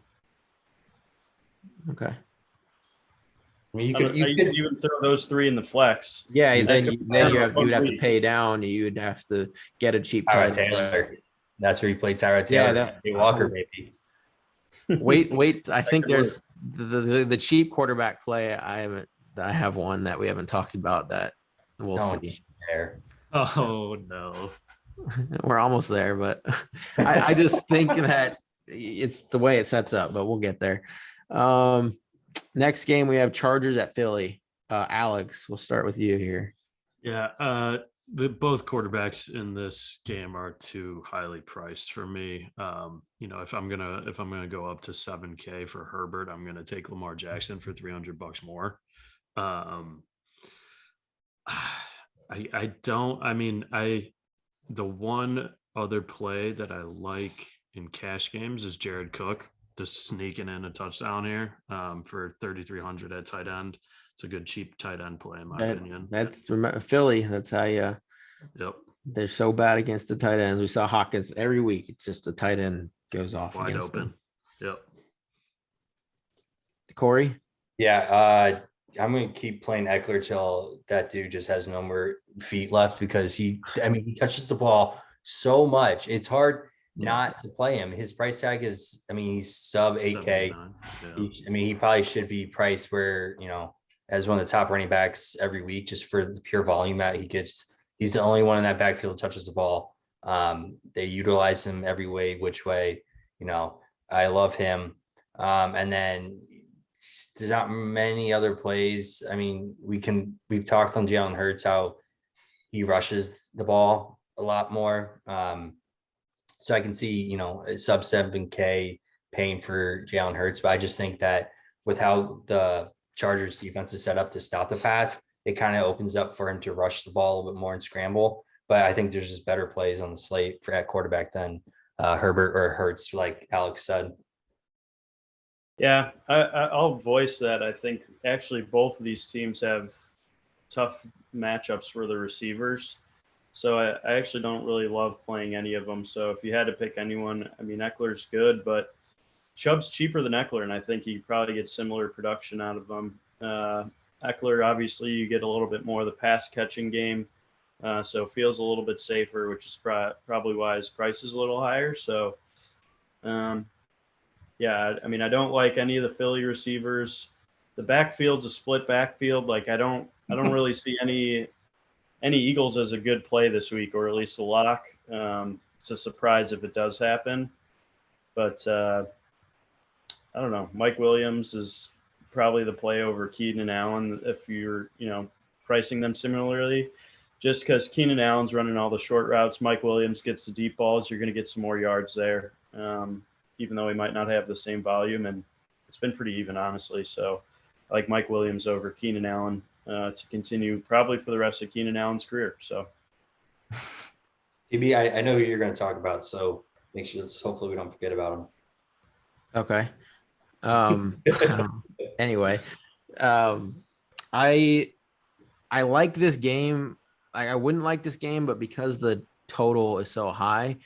Okay. I mean, you could even throw those 3 in the flex. Yeah, then you would have to pay down. You would have to get a cheap Tyrod Taylor. That's where you play Tyrod Taylor. Yeah, Walker maybe. Wait. I think there's the cheap quarterback play. I have one that we haven't talked about that we'll see. There. Oh no. We're almost there, but I just think that it's the way it sets up, but we'll get there. Next game, we have Chargers at Philly. Alex, we'll start with you here. Yeah, both quarterbacks in this game are too highly priced for me. If I'm gonna go up to 7K for Herbert, I'm gonna take Lamar Jackson for $300 more. The one other play that I like in cash games is Jared Cook, just sneaking in a touchdown here for 3,300 at tight end. It's a good cheap tight end play in my opinion. That's Philly. That's how you. Yep. They're so bad against the tight ends. We saw Hawkins every week. It's just the tight end goes off wide open. Them. Yep. Corey. Yeah. going to keep playing Eckler till that dude just has no more feet left, because he touches the ball so much. It's hard not to play him. His price tag is, he's sub 8K. Yeah. He probably should be priced where, as one of the top running backs every week, just for the pure volume that he gets. He's the only one in that backfield that touches the ball. They utilize him every way, which way, I love him. And then there's not many other plays. We've talked on Jalen Hurts, how he rushes the ball a lot more. So I can see, sub 7K paying for Jalen Hurts, but I just think that with how the Chargers defense is set up to stop the pass, it kind of opens up for him to rush the ball a little bit more and scramble. But I think there's just better plays on the slate for at quarterback than Herbert or Hurts, like Alex said. Yeah, I'll voice that. I think actually both of these teams have tough matchups for the receivers. So I actually don't really love playing any of them. So if you had to pick anyone, Eckler's good, but Chubb's cheaper than Eckler, and I think you probably get similar production out of him. Eckler, obviously, you get a little bit more of the pass catching game, so feels a little bit safer, which is probably why his price is a little higher. So, yeah, I don't like any of the Philly receivers. The backfield's a split backfield. Like I don't really see any Eagles as a good play this week, or at least a lock. It's a surprise if it does happen, but I don't know. Mike Williams is probably the play over Keenan Allen if you're, pricing them similarly. Just because Keenan Allen's running all the short routes, Mike Williams gets the deep balls, you're going to get some more yards there, even though he might not have the same volume. And it's been pretty even, honestly. So I like Mike Williams over Keenan Allen to continue probably for the rest of Keenan Allen's career. So, DB, I know who you're going to talk about, so make sure hopefully we don't forget about him. Okay. Anyway, I like this game. I wouldn't like this game, but because the total is so high,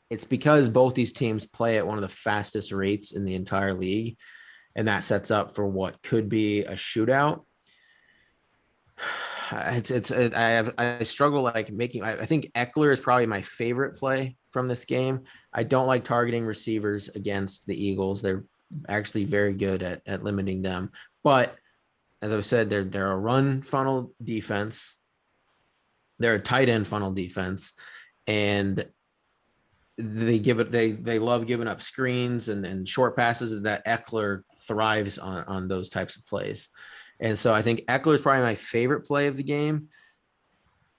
it's because both these teams play at one of the fastest rates in the entire league, and that sets up for what could be a shootout. I struggle like making. I think Eckler is probably my favorite play from this game. I don't like targeting receivers against the Eagles. They're actually very good at limiting them. But as I've said, they're a run funnel defense. They're a tight end funnel defense, and they love giving up screens and short passes, and that Eckler thrives on those types of plays. And so I think Eckler is probably my favorite play of the game.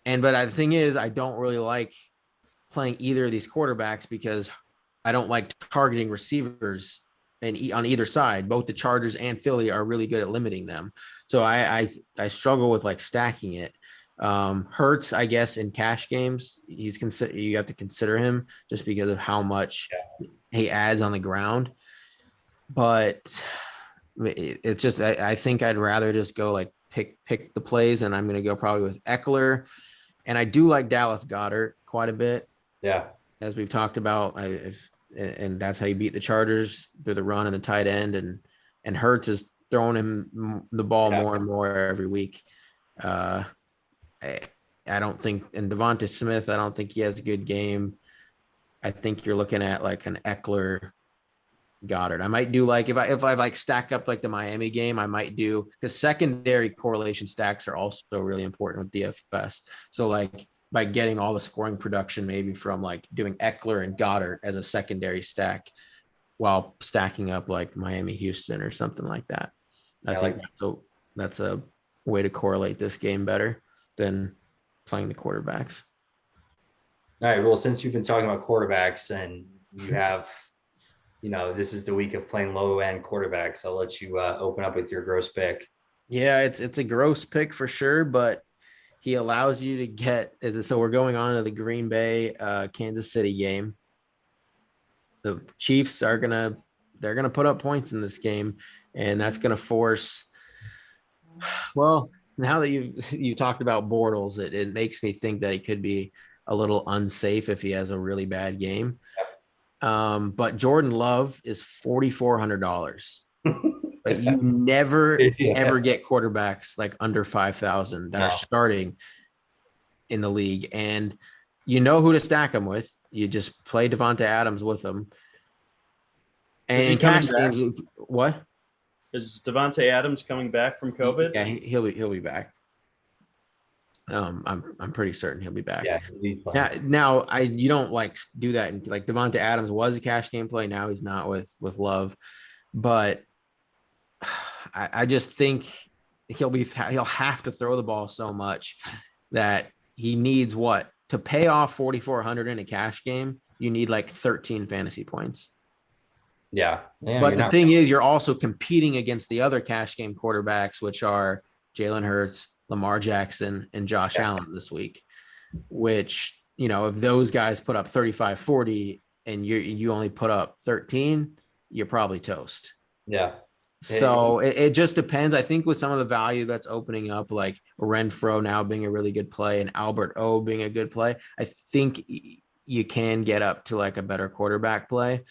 But the thing is, I don't really like playing either of these quarterbacks because I don't like targeting receivers and on either side. Both the Chargers and Philly are really good at limiting them. So I struggle with like stacking it. Hurts, I guess, in cash games, you have to consider him just because of how much he adds on the ground. But it's just I think I'd rather just go like pick the plays, and I'm going to go probably with Eckler. And I do like Dallas Goedert quite a bit. Yeah. As we've talked about, and that's how you beat the Chargers through the run and the tight end, and Hurts is throwing him the ball more and more every week. I don't think, and Devonta Smith, I don't think he has a good game. I think you're looking at like an Eckler Goddard. I might do like if I like stack up like the Miami game, I might do because secondary correlation stacks are also really important with DFS. So like by getting all the scoring production, maybe from like doing Eckler and Goddard as a secondary stack while stacking up like Miami, Houston or something like that. I think that's a way to correlate this game better than playing the quarterbacks. All right. Well, since you've been talking about quarterbacks and you have, this is the week of playing low end quarterbacks, I'll let you open up with your gross pick. Yeah, it's a gross pick for sure, but he allows you to get. So we're going on to the Green Bay, Kansas City game. The Chiefs they're gonna put up points in this game, and that's gonna force. Well, now that you talked about Bortles, it makes me think that he could be a little unsafe if he has a really bad game. But Jordan Love is $4,400. Like you never ever get quarterbacks like under 5,000 that are starting in the league, and you know who to stack them with. You just play Devonta Adams with them. And in cash games, what? Is Devonta Adams coming back from COVID? Yeah, he'll be back. I'm pretty certain he'll be back. Yeah. Now you don't like do that. And like Devonta Adams was a cash game play. Now he's not with Love, but I just think he'll have to throw the ball so much that he needs to pay off 4,400 in a cash game. You need like 13 fantasy points. Yeah. But the thing is, you're also competing against the other cash game quarterbacks, which are Jalen Hurts, Lamar Jackson, and Josh Allen this week, which, if those guys put up 35, 40 and you only put up 13, you're probably toast. Yeah. So it just depends. I think with some of the value that's opening up, like Renfro now being a really good play and Albert O being a good play, I think you can get up to like a better quarterback play,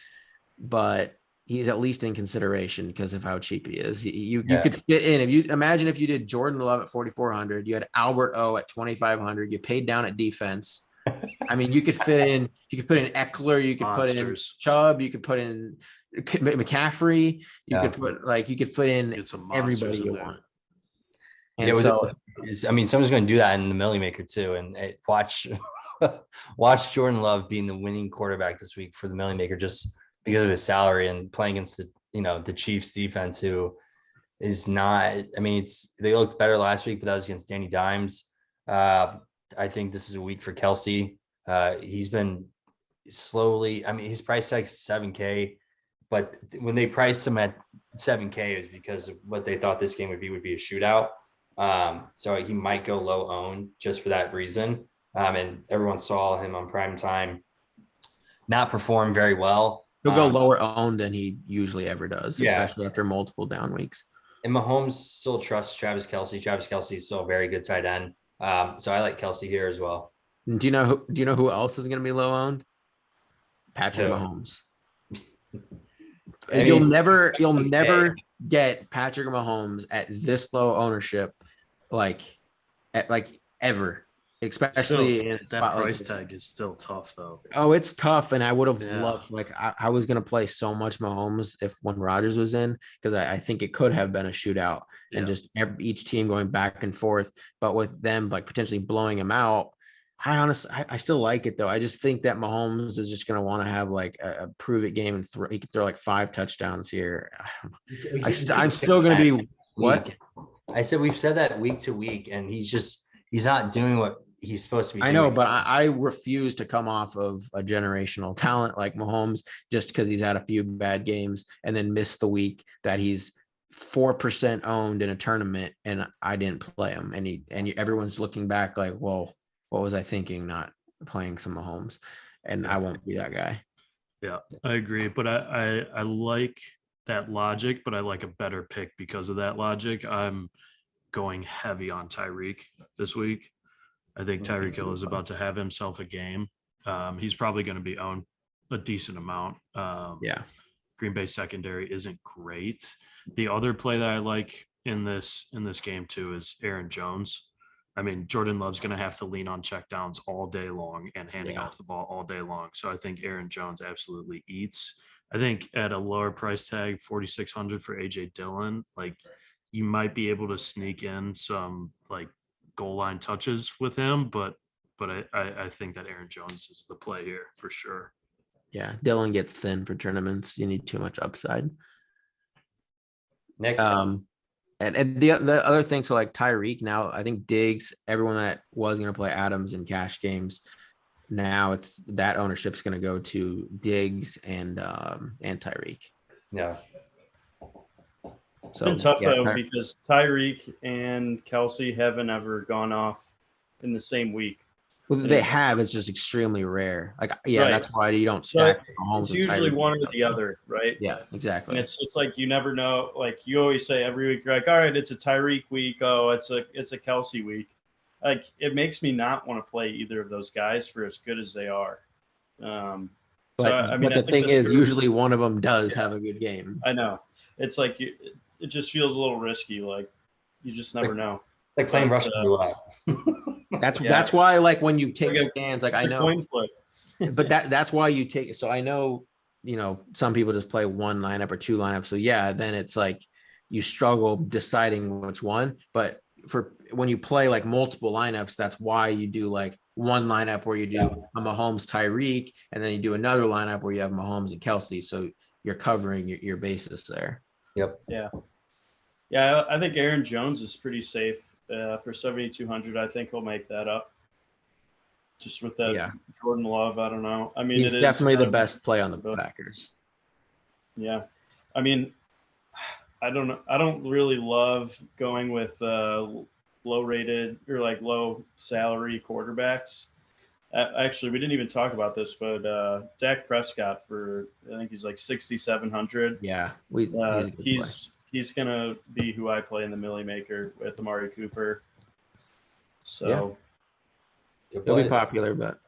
but he's at least in consideration because of how cheap he is. You could fit in. If you did Jordan Love at 4,400, you had Albert O at 2,500, you paid down at defense. I mean, you could fit in Eckler, you could put in Chubb, you could put in McCaffrey, you could put in everybody you want. And someone's going to do that in the Millie Maker too. And watch Jordan Love being the winning quarterback this week for the Millie Maker just because of his salary and playing against the Chiefs defense, who is not. I mean, they looked better last week, but that was against Danny Dimes. I think this is a week for Kelsey. He's been slowly. I mean, his price tag's $7K, but when they priced him at $7K, it was because of what they thought this game would be a shootout. So he might go low owned just for that reason. And everyone saw him on prime time not perform very well. He'll go lower owned than he usually ever does, especially after multiple down weeks. And Mahomes still trusts Travis Kelce. Travis Kelce is still a very good tight end. So I like Kelce here as well. Do you know who else is going to be low owned? Patrick Mahomes. You'll never get Patrick Mahomes at this low ownership, ever. Especially that price tag is still tough though. Oh, it's tough, and I would have loved I was gonna play so much Mahomes when Rodgers was in, because I think it could have been a shootout and just each team going back and forth. But with them potentially blowing him out, I still like it though. I just think that Mahomes is just gonna want to have a prove it game and he could throw 5 touchdowns here. I'm still gonna be what I said. We've said that week to week, and he's not doing what he's supposed to be doing. I know, but I refuse to come off of a generational talent like Mahomes just because he's had a few bad games and then miss the week that he's 4% owned in a tournament and I didn't play him. And everyone's looking back like, well, what was I thinking not playing some Mahomes? And I won't be that guy. Yeah, I agree. But I like that logic, but I like a better pick because of that logic. I'm going heavy on Tyreek this week. I think Tyreek Hill is about to have himself a game. He's probably going to be owned a decent amount. Green Bay secondary isn't great. The other play that I like in this game too is Aaron Jones. I mean, Jordan Love's going to have to lean on checkdowns all day long and handing off the ball all day long. So I think Aaron Jones absolutely eats. I think at a lower price tag, 4,600 for AJ Dillon, you might be able to sneak in some goal line touches with him, but I think that Aaron Jones is the play here for sure. Yeah, Dillon gets thin for tournaments. You need too much upside. Nick, and the other thing, so Tyreek now, I think Diggs, everyone that was going to play Adams in cash games, now it's that ownership's going to go to Diggs and Tyreek. Yeah. So it's been tough though because Tyreek and Kelsey haven't ever gone off in the same week. Well, they have. It's just extremely rare. That's why you don't stack Mahomes. It's usually one or the other, right? Yeah, exactly. And it's just you never know. You always say every week, you're all right, it's a Tyreek week. Oh, it's a Kelsey week. It makes me not want to play either of those guys for as good as they are. But the thing is, usually one of them does have a good game. I know. It's it just feels a little risky. Like you just never know. Like playing Russian roulette. That's why, like, when you take stands, like I know, coin flip. but that's why you take. So I know, some people just play one lineup or two lineups. So yeah, then it's like you struggle deciding which one. But for when you play like multiple lineups, that's why you do like one lineup where you do a Mahomes Tyreek, and then you do another lineup where you have Mahomes and Kelsey. So you're covering your bases there. Yep. Yeah, I think Aaron Jones is pretty safe for 7,200. I think he'll make that up. Just with that Jordan Love, I don't know. I mean, he's definitely the best play on the Packers. Yeah, I mean, I don't know. I don't really love going with low-rated or like low-salary quarterbacks. Actually, we didn't even talk about this, but Dak Prescott I think he's like 6,700. Yeah, he's gonna be who I play in the Millie Maker with Amari Cooper. So he'll be popular, but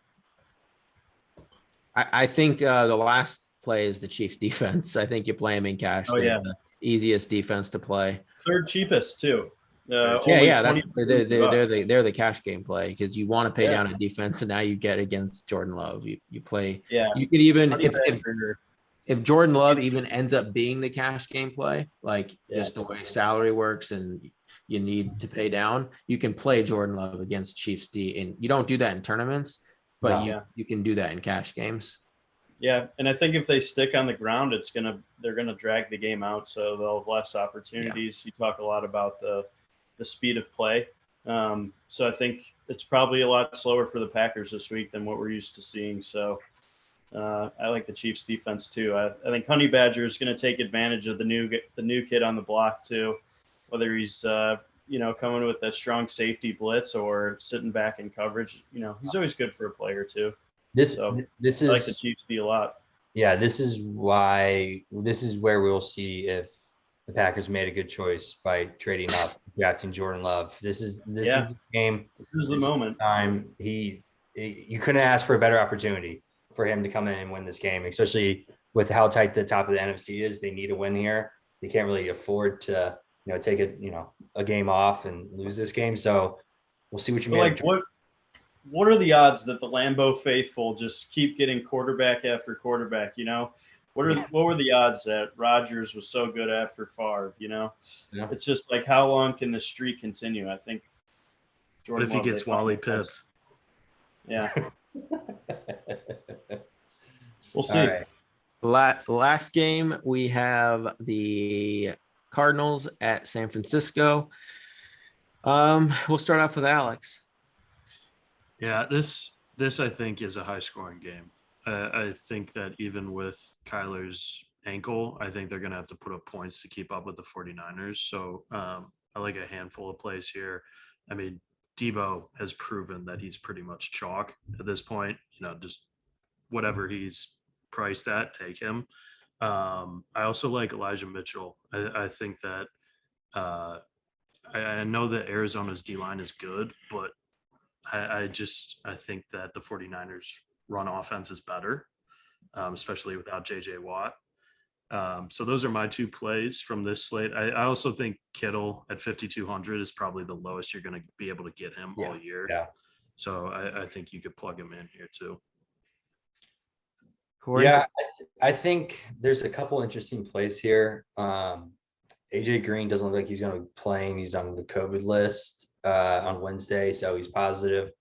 I think the last play is the Chiefs defense. I think you play him in cash. Oh yeah, the easiest defense to play. Third cheapest too. They're the cash game play because you want to pay down a defense, and now you get against Jordan Love. You play. Yeah. You could even if Jordan Love even ends up being the cash game play, like just the way salary works and you need to pay down, you can play Jordan Love against Chiefs D, and you don't do that in tournaments, but you can do that in cash games. Yeah, and I think if they stick on the ground, they're gonna drag the game out, so they'll have less opportunities. You talk a lot about the speed of play, so I think it's probably a lot slower for the Packers this week than what we're used to seeing. So I like the Chiefs defense too. I think Honey Badger is going to take advantage of the new kid on the block too, whether he's coming with that strong safety blitz or sitting back in coverage. He's always good for a player too. This is I like the Chiefs D a lot. Yeah, this is where we'll see if the Packers made a good choice by trading up, drafting Jordan Love. This is the game. This is the moment. Time you couldn't ask for a better opportunity for him to come in and win this game, especially with how tight the top of the NFC is. They need a win here. They can't really afford to, take a game off and lose this game. So we'll see what you made. What are the odds that the Lambeau faithful just keep getting quarterback after quarterback? What were the odds that Rodgers was so good after Favre? It's just like, how long can this streak continue? I think Jordan. What if he gets Wally Pitts? Yeah. We'll see. Right. Last game, we have the Cardinals at San Francisco. We'll start off with Alex. Yeah, this I think is a high-scoring game. I think that even with Kyler's ankle, I think they're going to have to put up points to keep up with the 49ers. So I like a handful of plays here. I mean, Debo has proven that he's pretty much chalk at this point. Just whatever he's priced at, take him. I also like Elijah Mitchell. I think that I know that Arizona's D-line is good, but I think that the 49ers run offense is better, especially without JJ Watt. So those are my two plays from this slate. I also think Kittle at 5,200 is probably the lowest you're going to be able to get him all year. Yeah. So I think you could plug him in here too. Corey? Yeah, I think there's a couple interesting plays here. AJ Green doesn't look like he's going to be playing. He's on the COVID list on Wednesday, so he's positive.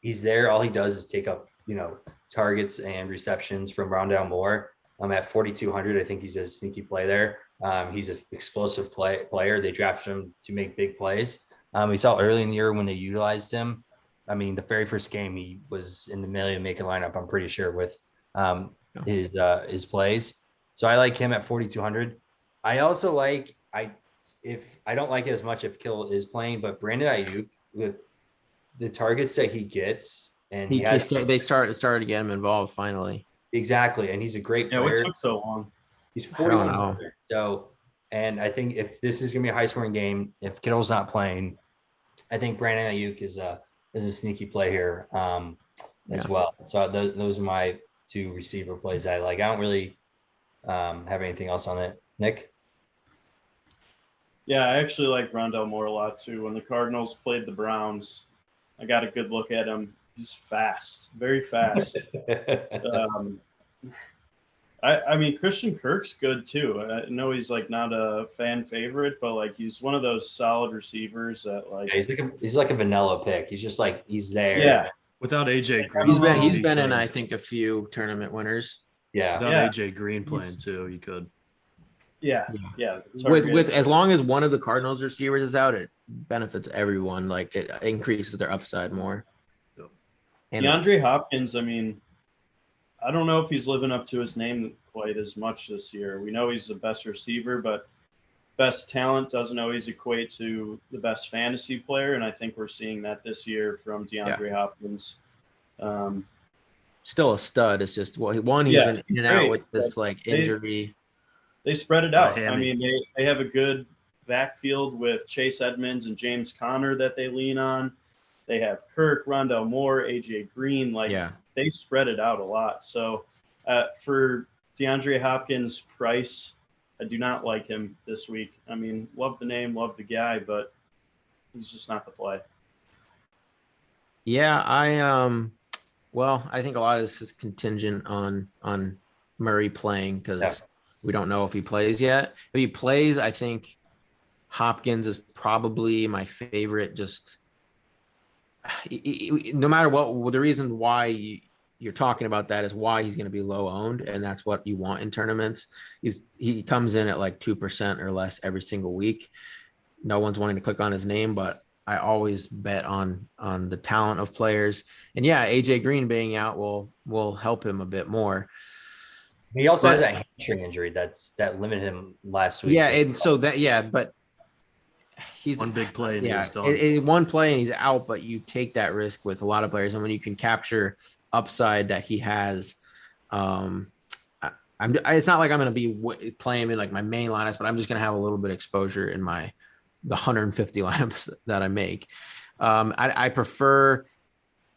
He's there. All he does is take up, targets and receptions from Rondale Moore. At 4,200, I think he's a sneaky play there. He's an explosive player. They drafted him to make big plays. We saw early in the year when they utilized him. I mean, the very first game he was in the million maker lineup, I'm pretty sure, with his plays. So I like him at 4,200. I also like I don't like it as much if Kittle is playing, but Brandon Ayuk with the targets that he gets, and they started to get him involved finally. Exactly, and he's a great player. Yeah, what took so long? He's 4,100. So, and I think if this is going to be a high-scoring game, if Kittle's not playing, I think Brandon Ayuk is a sneaky play here as well. So those are my two receiver plays I like. I don't really have anything else on it. Nick? Yeah, I actually like Rondell Moore a lot too. When the Cardinals played the Browns, I got a good look at him. He's fast, very fast. I mean, Christian Kirk's good too. I know he's like not a fan favorite, but like he's one of those solid receivers that like he's like a vanilla pick. He's just like he's there. Yeah. Without AJ Green, he's been in I think a few tournament winners. Yeah. Without AJ Green playing too, you could. Yeah. With as long as one of the Cardinals receivers is out, it benefits everyone. Like it increases their upside more. And DeAndre Hopkins, I mean, I don't know if he's living up to his name quite as much this year. We know he's the best receiver, but best talent doesn't always equate to the best fantasy player, and I think we're seeing that this year from DeAndre Hopkins. Still a stud. It's just he's been in and out with this like injury. They spread it out. I mean, they have a good backfield with Chase Edmonds and James Conner that they lean on. They have Kirk, Rondell Moore, AJ Green. They spread it out a lot. So for DeAndre Hopkins' price, I do not like him this week. I mean, love the name, love the guy, but he's just not the play. Yeah, I think a lot of this is contingent on Murray playing because we don't know if he plays yet. If he plays, I think Hopkins is probably my favorite. Just no matter what, the reason why you're talking about that is why he's going to be low owned, and that's what you want in tournaments. He comes in at like 2% or less every single week. No one's wanting to click on his name, but I always bet on the talent of players. And AJ Green being out will help him a bit more. He also has that hamstring injury that limited him last week. Yeah, and so but he's one big play. And one play and he's out, but you take that risk with a lot of players, and when you can capture upside that he has, it's not like I'm going to be playing him in like my main lineups, but I'm just going to have a little bit of exposure in the 150 lineups that I make. I prefer,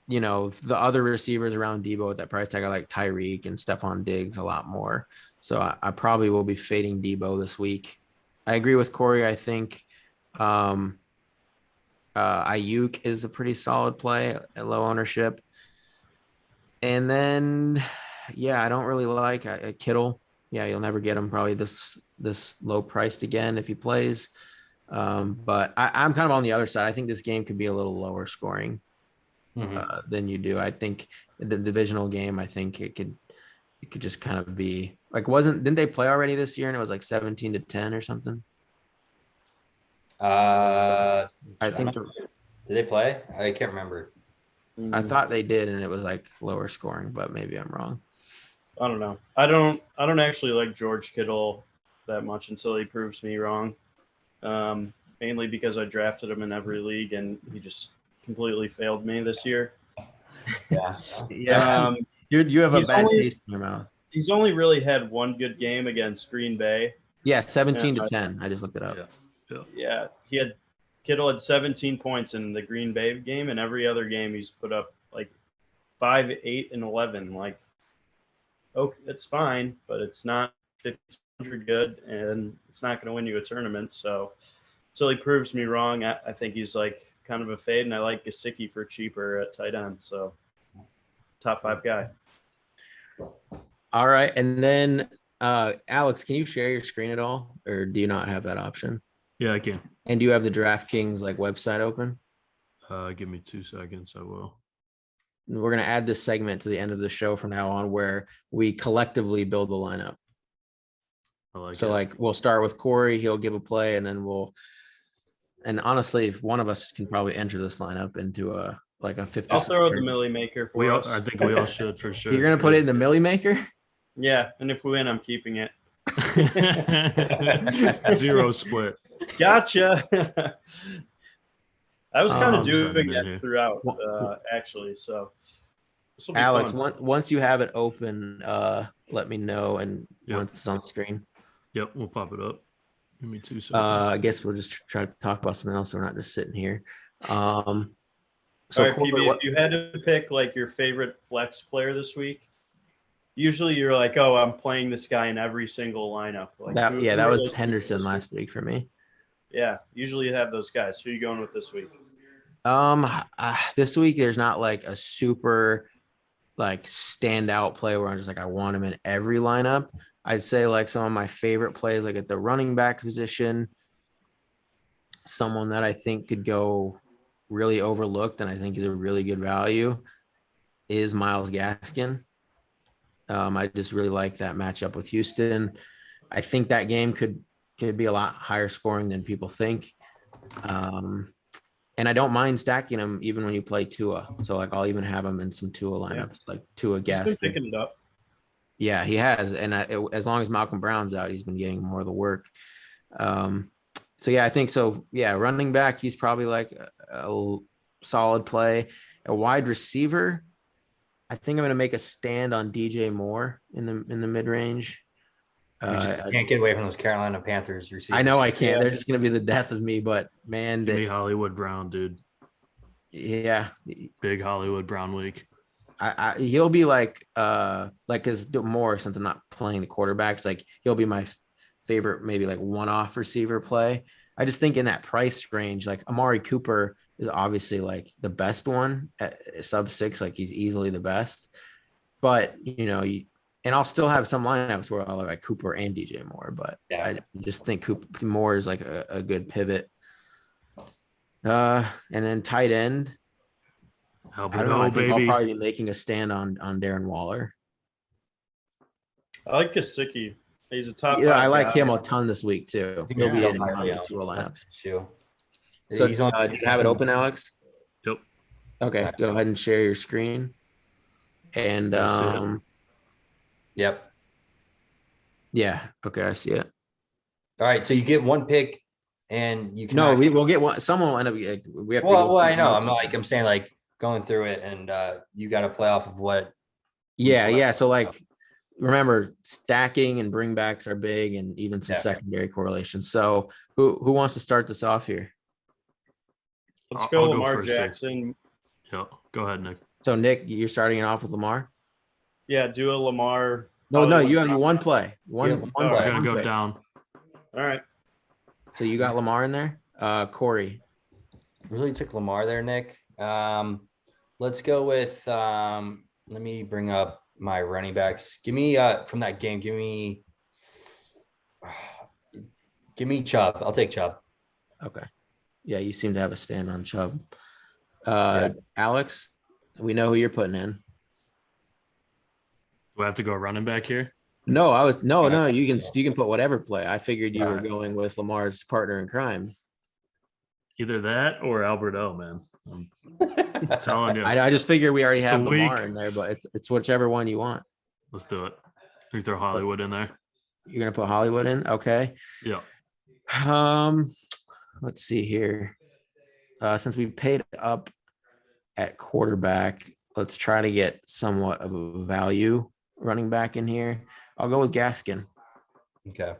the other receivers around Debo at that price tag. I like Tyreek and Stephon Diggs a lot more. So I probably will be fading Debo this week. I agree with Corey. I think Ayuk is a pretty solid play at low ownership. And then, I don't really like Kittle. Yeah, you'll never get him probably this low priced again if he plays. But I'm kind of on the other side. I think this game could be a little lower scoring than you do. I think the divisional game, I think it could just kind of be like, didn't they play already this year and it was like 17-10 or something? I think did they play? I can't remember. I thought they did, and it was like lower scoring, but maybe I'm wrong. I don't know. I don't actually like George Kittle that much until he proves me wrong. Mainly because I drafted him in every league and he just completely failed me this year. Yeah. You have a bad taste in your mouth. He's only really had one good game against Green Bay. Yeah, 17-10. I just looked it up. Yeah. Kittle had 17 points in the Green Bay game, and every other game he's put up like 5, 8, and 11. Like, okay, it's fine, but it's not 1,500 good, and it's not going to win you a tournament. So he proves me wrong. I think he's like kind of a fade, and I like Gasicki for cheaper at tight end. So top 5 guy. All right, and then Alex, can you share your screen at all, or do you not have that option? Yeah, I can. And do you have the DraftKings website open? Give me 2 seconds. I will. We're going to add this segment to the end of the show from now on where we collectively build the lineup. We'll start with Corey. He'll give a play, and then and honestly, one of us can probably enter this lineup into a 50. I'll throw the Millie Maker for us. I think we all should for sure. You're going to put it in the Millie Maker? Yeah, and if we win, I'm keeping it. 0 split. Gotcha. I was kind of doing that throughout, actually. So, Alex, once you have it open, let me know, and once it's on screen. Yep, we'll pop it up. Give me 2 seconds. I guess we'll just try to talk about something else, so we're not just sitting here. So, all right, PB, if you had to pick your favorite flex player this week, usually you're like, oh, I'm playing this guy in every single lineup. That was Henderson last week for me. Yeah, usually you have those guys. Who are you going with this week? This week there's not like a super like standout play where I'm just like I want him in every lineup. I'd say like some of my favorite plays, like at the running back position, someone that I think could go really overlooked and I think is a really good value is Myles Gaskin. I just really like that matchup with Houston. I think that game could be a lot higher scoring than people think. And I don't mind stacking them even when you play Tua. So like I'll even have him in some Tua lineups, like Tua Gaskin. He's been picking it up. Yeah, he has. And as long as Malcolm Brown's out, he's been getting more of the work. So yeah, I think so. Yeah, running back, he's probably like a solid play. A wide receiver, I think I'm going to make a stand on DJ Moore in the mid range. Can't get away from those Carolina Panthers receivers. I know I can't. They're just going to be the death of me. But man, give me Hollywood Brown, dude. Yeah, big Hollywood Brown week. He'll be like because Moore, since I'm not playing the quarterbacks, like he'll be my favorite, maybe like one-off receiver play. I just think in that price range, like Amari Cooper is obviously like the best one at sub 6, like he's easily the best. But and I'll still have some lineups where I'll have like Cooper and DJ Moore, but yeah. I just think Cooper Moore is like a good pivot. And then tight end. I don't know. I think I'll probably be making a stand on Darren Waller. I like Gasicki. He's a top. I like him a ton this week too. He'll be in my two lineups. So do you have it open, Alex? Yep. Okay, go ahead and share your screen. And yep. Yeah. Okay, I see it. All right, so you get one pick, and you can. No, we'll get one. Someone will end up. We have to. Well, I know. I'm saying like going through it, and you got to play off of what. Yeah. So like, remember, stacking and bringbacks are big, and even some secondary correlations. So who wants to start this off here? Let's go Lamar Jackson. Yeah, go ahead, Nick. So Nick, you're starting it off with Lamar. Yeah, do a Lamar. No, you have one play. One play. We're gonna go down. All right. So you got Lamar in there, Corey. Really took Lamar there, Nick. Let's go with. Let me bring up my running backs. Give me from that game. Give me Chubb. I'll take Chubb. Okay. Yeah, you seem to have a stand on Chubb. Alex, we know who you're putting in. Do I have to go running back here? No, no. You can put whatever play. I figured you were going with Lamar's partner in crime. Either that or Albert O, man. I'm telling you. I just figured we already have Lamar in there, but it's whichever one you want. Let's do it. We throw Hollywood in there. You're gonna put Hollywood in? Okay. Yeah. Let's see here. Since we paid up at quarterback, let's try to get somewhat of a value running back in here. I'll go with Gaskin. Okay.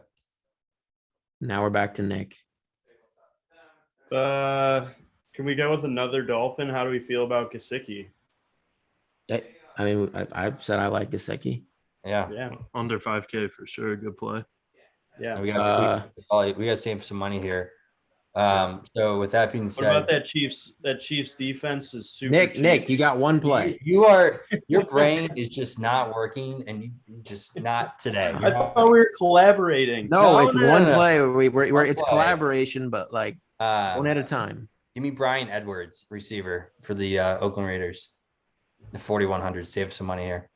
Now we're back to Nick. Can we go with another Dolphin? How do we feel about Gasicki? I mean, I said I like Gasicki. Yeah. Under 5K for sure. Good play. Yeah. We got to save some money here. So with that being said, what about that Chiefs defense is super. Nick, you got one play. Your brain is just not working, and you just not today. I thought we were collaborating. No, it's one play. We're it's collaboration, but like one at a time. Give me Brian Edwards, receiver for the Oakland Raiders. The 4,100. Save some money here.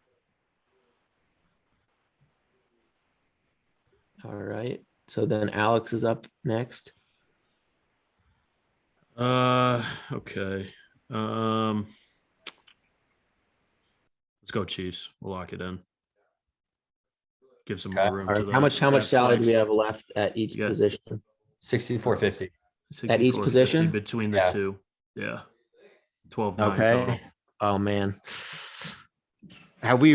All right. So then Alex is up next. Okay. Let's go Chiefs. We'll lock it in. Give some more room. Right. To how much salary do we have left at each position? 64.50. At each position between the two. Yeah. 12. Okay. Oh man. Do we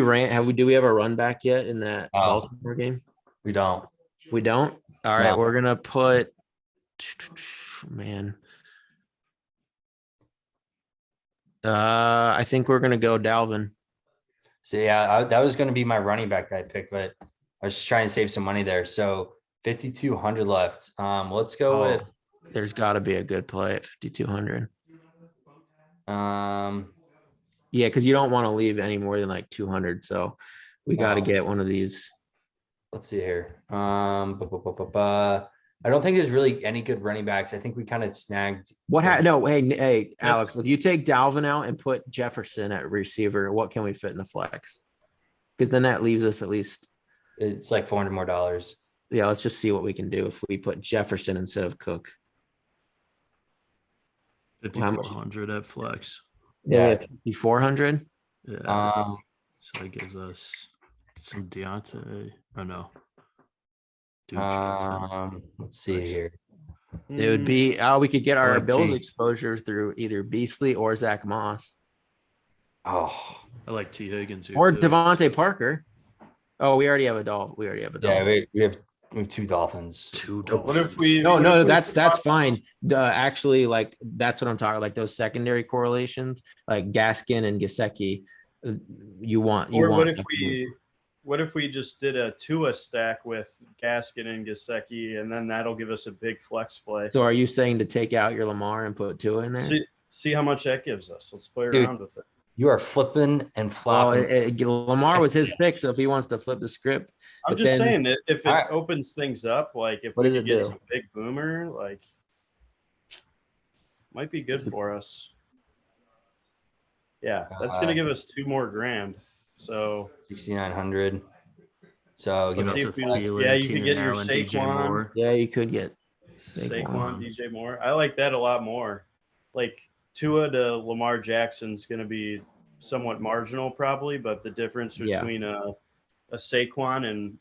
have a run back yet in that Baltimore game? We don't. All right, we're gonna put I think we're gonna go Dalvin. So that was gonna be my running back that I picked, but I was just trying to save some money there. So 5,200 left. Let's go with There's got to be a good play at 5,200. Yeah, because you don't want to leave any more than like 200. So we got to get one of these. Let's see here. I don't think there's really any good running backs. I think we kind of snagged. Hey, Alex, if you take Dalvin out and put Jefferson at receiver, what can we fit in the flex? Because then that leaves us at least. It's like $400 more. Yeah, let's just see what we can do if we put Jefferson instead of Cook. 5,400 at flex. Yeah, 5,400. Yeah. So that gives us some Deontay. Oh no. Let's see here. It would be we could get our Bills exposure through either Beasley or Zach Moss. Oh, I like T. Higgins here or too. Devontae Parker. Oh, we already have a Dolphin. Yeah, we have 2 Dolphins. What if we? No, that's fine. Actually, like that's what I'm talking. Like those secondary correlations, like Gaskin and Gasecki. What if we just did a Tua stack with Gaskin and Gasecki, and then that'll give us a big flex play? So are you saying to take out your Lamar and put Tua in there? See how much that gives us. Let's play around with it. You are flipping and flopping. Lamar was his pick, so if he wants to flip the script. I'm just saying that if it opens things up, like if we could get some big boomer, like might be good for us. Yeah, that's gonna give us 2 more grand. So 6,900. So give you could get your Saquon. Yeah, you could get Saquon, DJ Moore. I like that a lot more. Like Tua to Lamar Jackson's going to be somewhat marginal, probably, but the difference between a Saquon and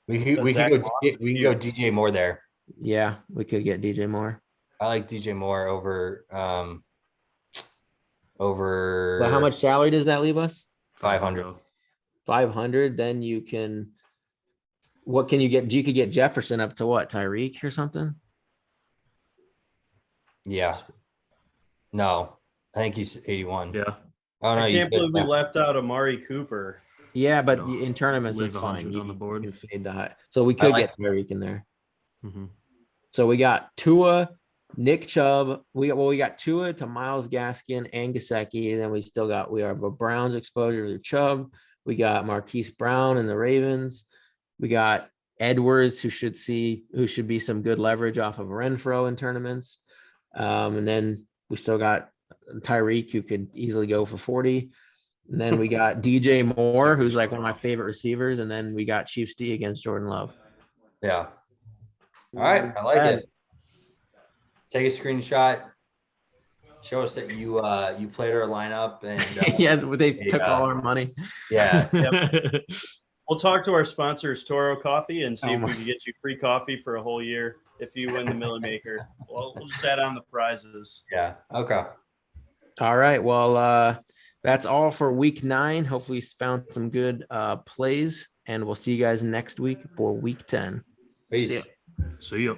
we could go DJ Moore there. Yeah, we could get DJ Moore. I like DJ Moore over. But how much salary does that leave us? 500. 500. Then you can. What can you get? You could get Jefferson up to what? Tyreek or something? Yeah. No, I think he's 81. Yeah. Oh no, I can't believe we left out Amari Cooper. Yeah, but in tournaments it's fine. On the board. You fade the high. So we could get Tyreek in there. Mm-hmm. So we got Tua, Nick Chubb. We got Tua to Myles Gaskin and Gasecki. And then we have a Browns exposure to Chubb. We got Marquis Brown and the Ravens. We got Edwards, who should be some good leverage off of Renfro in tournaments. And then we still got Tyreek, who could easily go for 40. And then we got DJ Moore, who's like one of my favorite receivers. And then we got Chiefs D against Jordan Love. Yeah. All right. I like it. Take a screenshot. Show us that you played our lineup and yeah, they took all our money. Yeah. Yep. We'll talk to our sponsors, Toro Coffee, and see if we can get you free coffee for a whole year if you win the Millie Maker. We'll just add on the prizes. Yeah. Okay. All right. Well, that's all for week 9. Hopefully you found some good plays, and we'll see you guys next week for week 10. Peace. See ya.